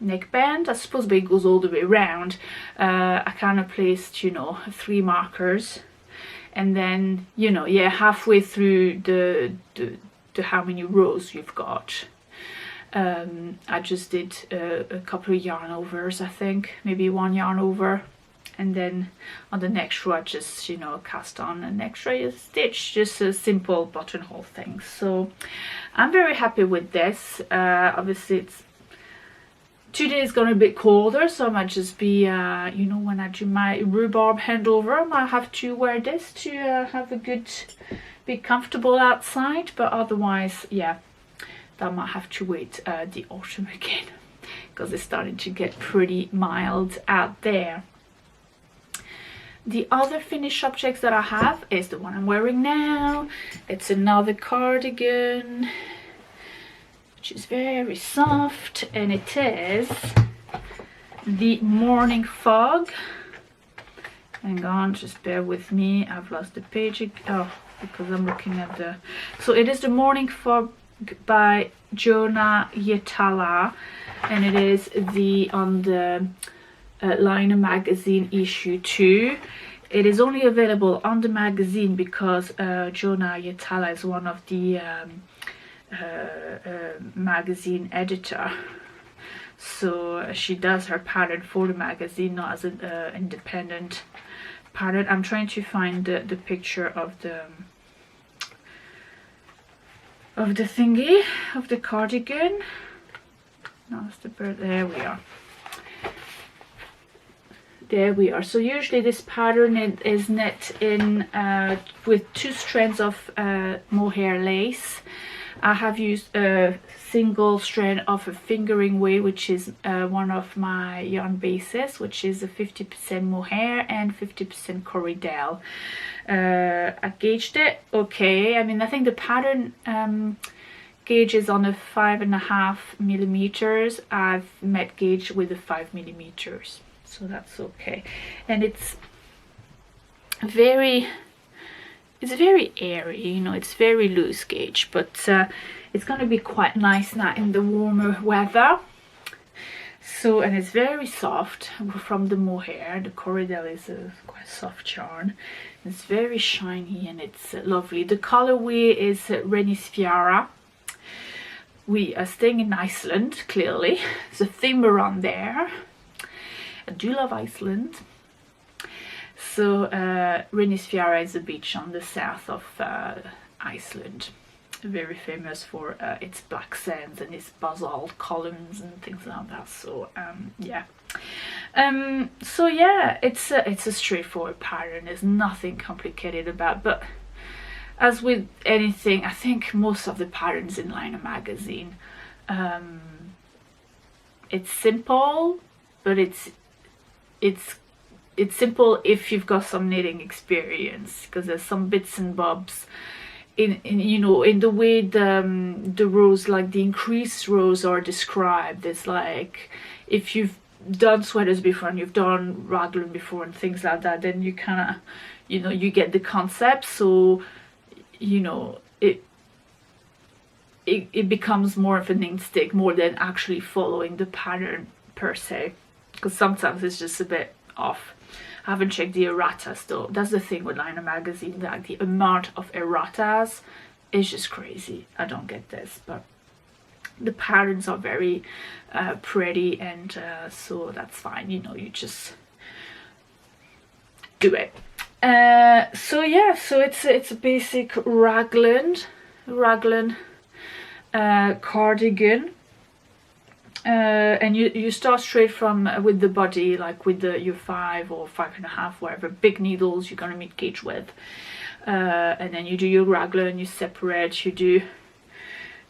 neckband, I suppose, but it goes all the way around. I kind of placed 3 markers, and then halfway through the how many rows you've got, I just did a couple of yarn overs, I think maybe 1 yarn over, and then on the next row I just cast on an extra stitch, just a simple buttonhole thing. So I'm very happy with this. Obviously today is going to be a bit colder, so I might just be when I do my rhubarb handover, I might have to wear this to have a good, be comfortable outside, but otherwise, yeah, that might have to wait the autumn again, because it's starting to get pretty mild out there. The other finished objects that I have is the one I'm wearing now. It's another cardigan, which is very soft, and it is the Morning Fog. Hang on, just bear with me, I've lost the page because I'm looking at the... So it is the Morning Fog by Jonah Yetala, and it is on the Liner magazine issue 2. It is only available on the magazine because Jonah Yetala is one of the magazine editor, so she does her pattern for the magazine, not as an independent pattern. I'm trying to find the picture of the thingy, of the cardigan. No, it's the bird. There we are. There we are. So usually this pattern is knit in with 2 strands of mohair lace. I have used a single strand of a fingering weight, which is one of my yarn bases, which is a 50% mohair and 50% corridel. I gauged it. Okay, I mean, I think the pattern gauge is on a 5.5 millimeters. I've met gauge with a 5 millimeters, so that's okay. And it's very airy, it's very loose gauge, but it's going to be quite nice now in the warmer weather. So, and it's very soft from the mohair. The corridel is a quite soft yarn. It's very shiny and it's lovely. The colorway is Renisfiara. We are staying in Iceland, clearly. There's a theme around there. I do love Iceland. So Renisfiara is a beach on the south of Iceland, very famous for its black sands and its basalt columns and things like that. So yeah, so yeah, it's a straightforward pattern. There's nothing complicated about, but as with anything, I think most of the patterns in Liner magazine, it's simple, but it's simple if you've got some knitting experience, because there's some bits and bobs in the way the rows, like the increased rows are described. It's like if you've done sweaters before and you've done raglan before and things like that, then you kind of you get the concept. So it becomes more of an instinct more than actually following the pattern per se, because sometimes it's just a bit off. I haven't checked the erratas though. That's the thing with Liner magazine, like the amount of erratas is just crazy. I don't get this, but the patterns are very pretty, and so that's fine. You just do it. So yeah, so it's a basic raglan cardigan. And you start straight from with the body, like with your 5 or 5.5, whatever big needles you're gonna mid gauge with, and then you do your raglan, you separate, you do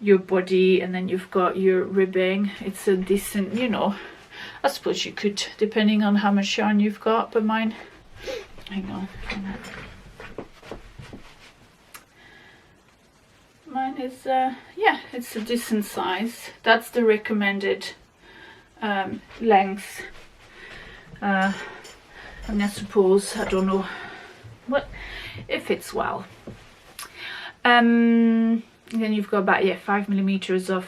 your body, and then you've got your ribbing. It's a decent, you know, I suppose you could, depending on how much yarn you've got, but mine, hang on. Mine is, yeah, it's a decent size. That's the recommended length. I mean, I suppose, I don't know what, it fits well. Then you've got about 5mm of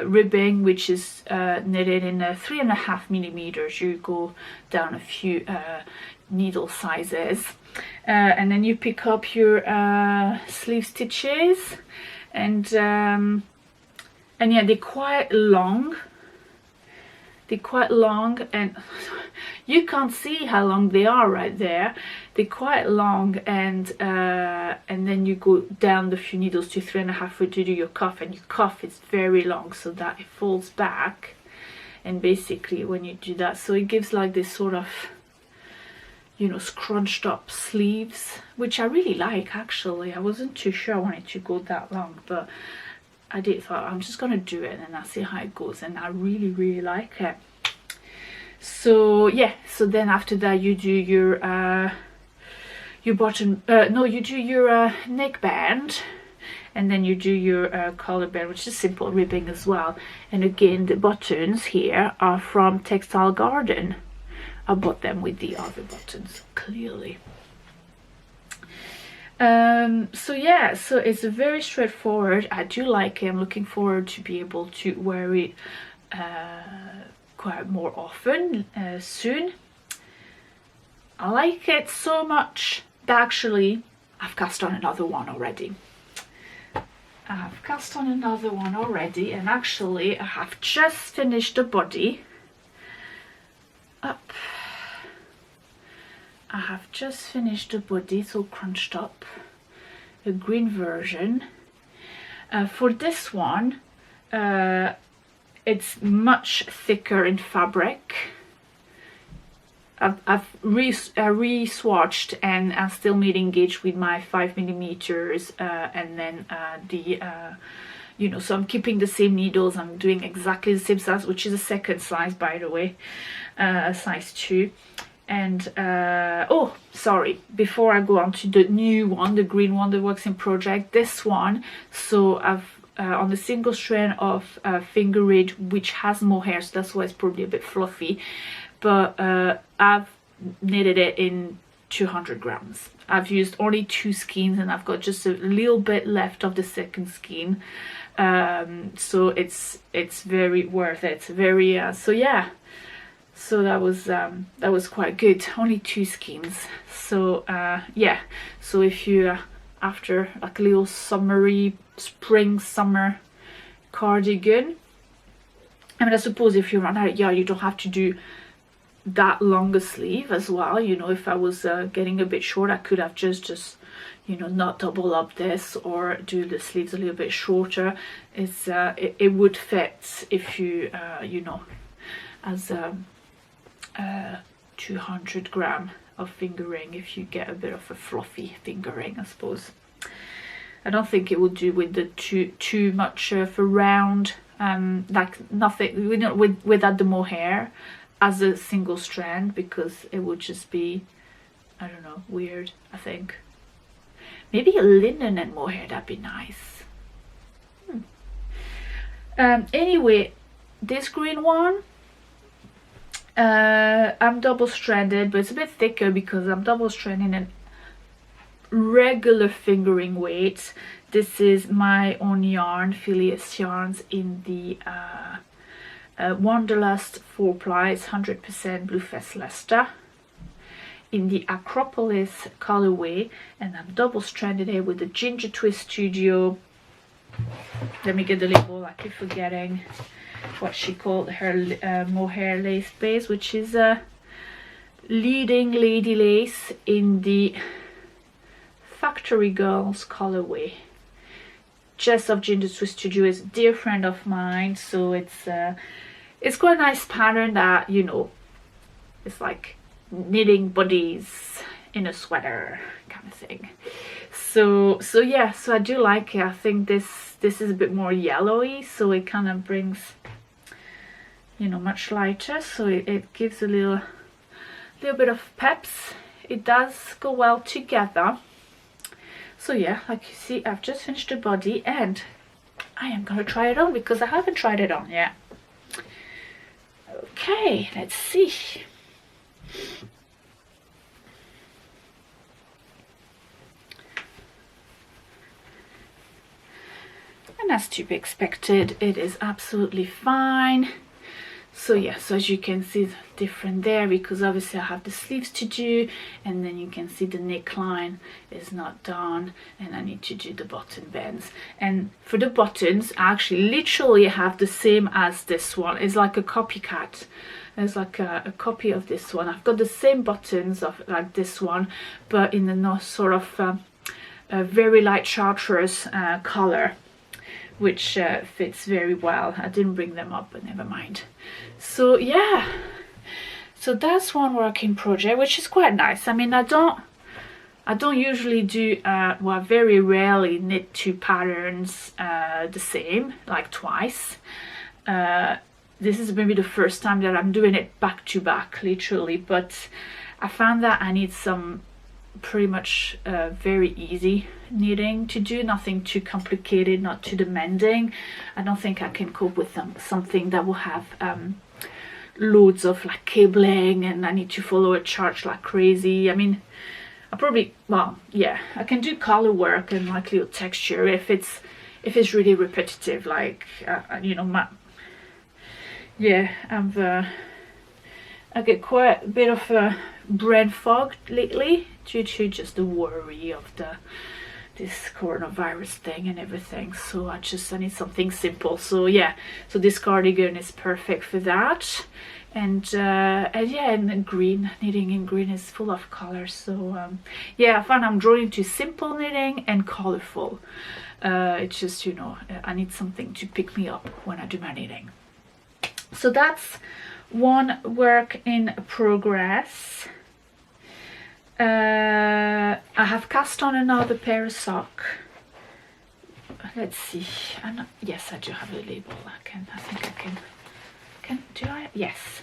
ribbing, which is knitted in 3.5mm. You go down a few needle sizes, and then you pick up your sleeve stitches, and yeah, they're quite long. And you can't see how long they are right there. They're quite long, and then you go down the few needles to 3.5 to do your cuff, and your cuff is very long so that it falls back. And basically when you do that, so it gives like this sort of, you know, scrunched up sleeves, which I really like actually. I wasn't too sure I wanted to go that long, but I did thought I'm just gonna do it and I'll see how it goes, and I really like it. So yeah, so then after that you do your button, no, you do your neckband, and then you do your collar band, which is simple ribbing as well. And again, the buttons here are from Textile Garden. I bought them with the other buttons, clearly. So yeah, so it's very straightforward. I do like it. I'm looking forward to be able to wear it quite more often soon. I like it so much that actually I've cast on another one already. And actually I have just finished the body up. I have just finished the body, it's all crunched up, a green version. For this one, it's much thicker in fabric. I've re-swatched, and I'm still made engaged with my 5mm, and then you know, so I'm keeping the same needles. I'm doing exactly the same size, which is a second size, by the way, size 2. And oh, sorry, before I go on to the new one, the green one, the Works in Project, this one, so I've on the single strand of finger ridge, which has more hair, so that's why it's probably a bit fluffy, but I've knitted it in 200 grams. I've used only 2 skeins, and I've got just a little bit left of the second skein, so it's very worth it. It's very so yeah. So that was quite good. Only 2 skeins. So yeah. So if you after like a little summery summer cardigan, I mean, I suppose if you run out, yeah, you don't have to do that longer sleeve as well. You know, if I was getting a bit short, I could have just you know, not double up this or do the sleeves a little bit shorter. It's it would fit if you you know, as 200 gram of fingering, if you get a bit of a fluffy fingering, I suppose. I don't think it would do with the too much of a round, like nothing, you know, without the mohair as a single strand, because it would just be, I don't know, weird. I think maybe a linen and mohair, that'd be nice. Anyway, this green one, I'm double stranded, but it's a bit thicker because I'm double stranding and regular fingering weight. This is my own yarn, Phileas yarns, in the Wanderlust 4-ply. It's 100% Blue Fest Leicester in the Acropolis colorway, and I'm double stranded here with the Ginger Twist Studio. Let me get the label, I keep forgetting what she called her mohair lace base, which is leading lady lace in the Factory Girls colorway. Jess of Ginger Swiss Studio is a dear friend of mine, so it's quite a nice pattern that, you know, it's like knitting buddies in a sweater kind of thing. So yeah, so I do like it. I think this is a bit more yellowy, so it kind of brings, you know, much lighter, so it gives a little bit of peps. It does go well together. So yeah, like you see, I've just finished the body and I am gonna try it on because I haven't tried it on yet. Okay, let's see. And as to be expected, it is absolutely fine. So yeah, so as you can see, different there because obviously I have the sleeves to do, and then you can see the neckline is not done, and I need to do the button bends. And for the buttons, I actually literally have the same as this one. It's like a copycat. It's like a copy of this one. I've got the same buttons of like this one, but in a sort of a very light chartreuse color, which fits very well. I didn't bring them up, but never mind. So yeah, so that's one working project, which is quite nice. I mean, I don't usually do well, I very rarely knit two patterns the same, like twice. This is maybe the first time that I'm doing it back to back, literally, but I found that I need some pretty much very easy knitting to do, nothing too complicated, not too demanding. I don't think I can cope with something that will have loads of like cabling and I need to follow a chart like crazy. I mean, I probably, well, yeah, I can do color work and like little texture if it's really repetitive, like you know, yeah, I get quite a bit of brain fog lately due to just the worry of this coronavirus thing and everything. So I need something simple. So yeah, so this cardigan is perfect for that. And yeah, and green, knitting in green is full of colors. So yeah, I find I'm drawn to simple knitting and colorful. It's just, you know, I need something to pick me up when I do my knitting. So that's one work in progress. I have cast on another pair of socks. Let's see. Yes, I do have a label. I think I can. Do I? Yes.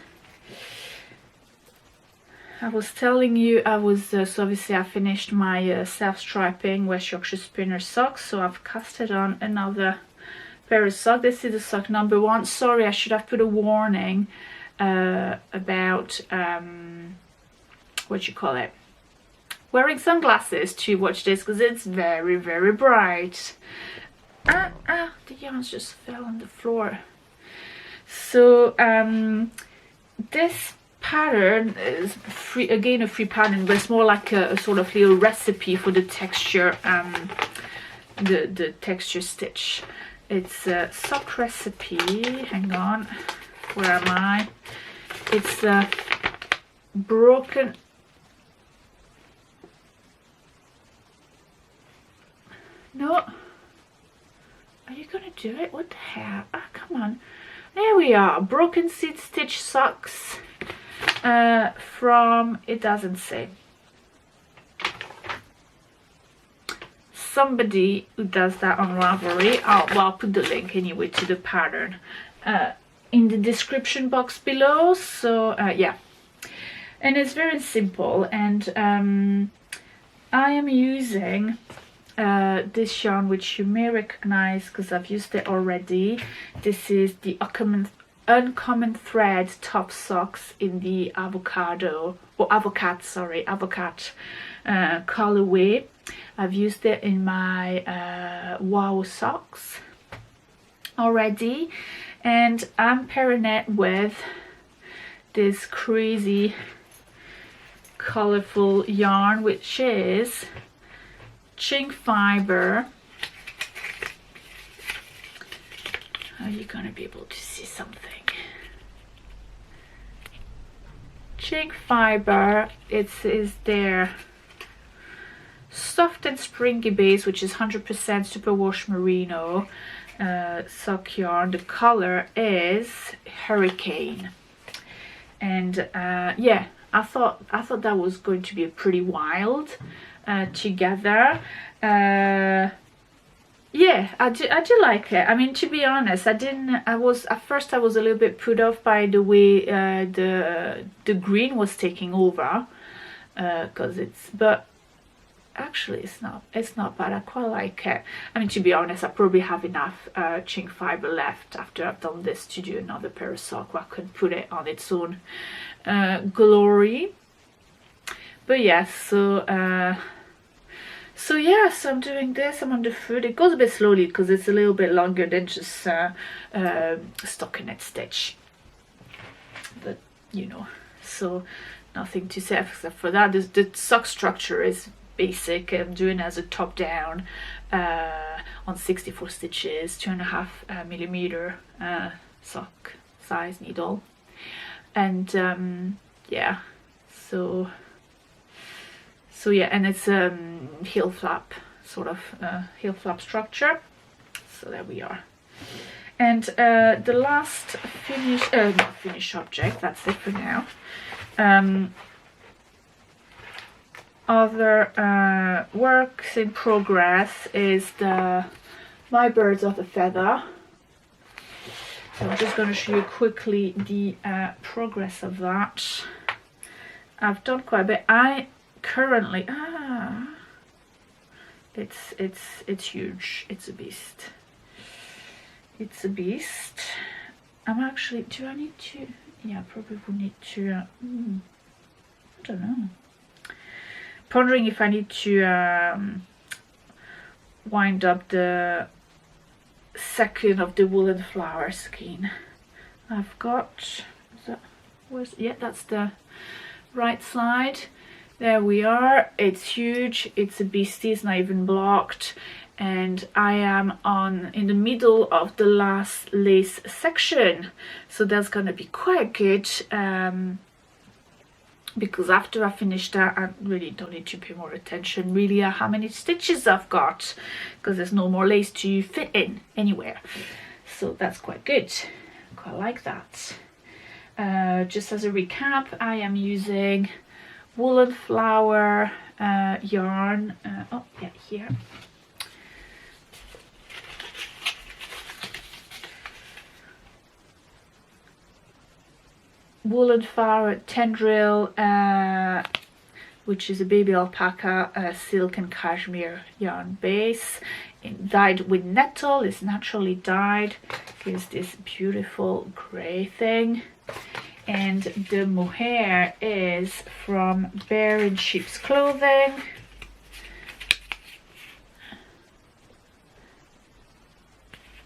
I was telling you I was so obviously I finished my self-striping West Yorkshire Spinner socks, so I've casted on another pair of socks. This is the sock number 1. Sorry, I should have put a warning about what you call it, wearing sunglasses to watch this because it's very, very bright. The yarns just fell on the floor. So this pattern is again a free pattern, but it's more like a sort of little recipe for the texture, the texture stitch. It's a sock recipe. Hang on, where am I? It's broken. No, are you gonna do it? What the hell? Ah, come on. There we are. Broken seed stitch socks from, it doesn't say, somebody who does that on Ravelry. I'll put the link anyway to the pattern in the description box below. So yeah, and it's very simple, and I am using this yarn, which you may recognize because I've used it already. This is the Uncommon Thread Top Socks in the avocat colorway. I've used it in my Wow socks already, and I'm pairing it with this crazy colorful yarn, which is Chink fiber. Are you gonna be able to see something? Chink fiber, it is their soft and springy base, which is 100% superwash merino sock yarn. The color is Hurricane, and yeah, I thought that was going to be a pretty wild together. Yeah, I do like it. I mean, to be honest, at first I was a little bit put off by the way the green was taking over, but actually it's not bad. I quite like it. I mean, to be honest, I probably have enough chink fiber left after I've done this to do another pair of socks where I can put it on its own glory. But yeah, so yeah, so I'm doing this. I'm on the foot. It goes a bit slowly because it's a little bit longer than just stockinette stitch, but you know, so nothing to say except for that. The sock structure is basic. I'm doing as a top down on 64 stitches, 2.5 millimeter sock size needle, and yeah, so yeah, and it's heel flap, sort of heel flap structure. So there we are. And the last finish object, that's it for now. Other works in progress is my birds of a feather. So I'm just going to show you quickly the progress of that. I've done quite a bit. I currently it's huge. It's a beast. I'm actually, do I need to, yeah, probably will need to I don't know, pondering if I need to wind up the second of the woolen flower skein. I've got, yeah, that's the right side. There we are. It's huge. It's a beastie. It's not even blocked, and I am in the middle of the last lace section, so that's gonna be quite good, because after I finish that, I really don't need to pay more attention really at how many stitches I've got, because there's no more lace to fit in anywhere. So that's quite good. Quite like that. Just as a recap, I am using woolen flower yarn. Oh yeah, here. Woolen flower tendril, which is a baby alpaca silk and cashmere yarn base, dyed with nettle. It's naturally dyed. Gives this beautiful grey thing. And the mohair is from Bear in Sheep's Clothing.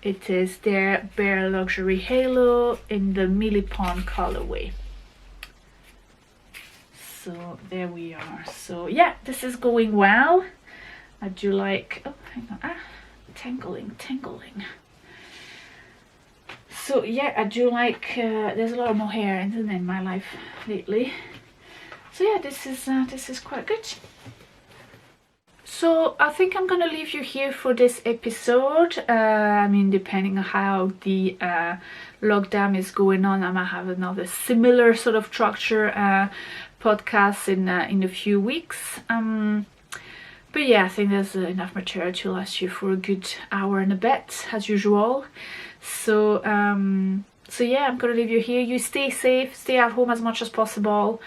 It is their Bear Luxury Halo in the millipond colorway. So there we are. So yeah, this is going well. I do like, oh hang on, tangling. So yeah, I do like, there's a lot of mohair in my life lately. So yeah, this is quite good. So I think I'm gonna leave you here for this episode. I mean, depending on how the lockdown is going on, I might have another similar sort of structure podcast in a few weeks. But yeah, I think there's enough material to last you for a good hour and a bit, as usual. So so yeah, I'm gonna leave you here. You stay safe, stay at home as much as possible.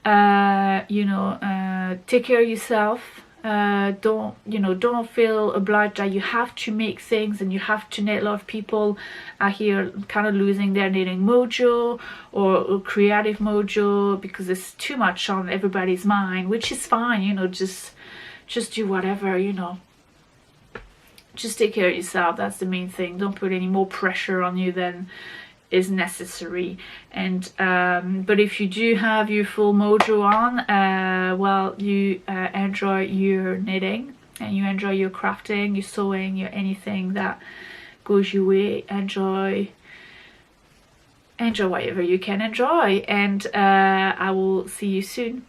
You know, take care of yourself. Don't feel obliged that you have to make things and you have to knit. A lot of people are here kind of losing their knitting mojo or creative mojo because it's too much on everybody's mind, which is fine. You know, just do whatever, you know. Just take care of yourself. That's the main thing. Don't put any more pressure on you than is necessary. And but if you do have your full mojo on, well, you enjoy your knitting and you enjoy your crafting, your sewing, your anything that goes your way. Enjoy enjoy whatever you can enjoy, and I will see you soon.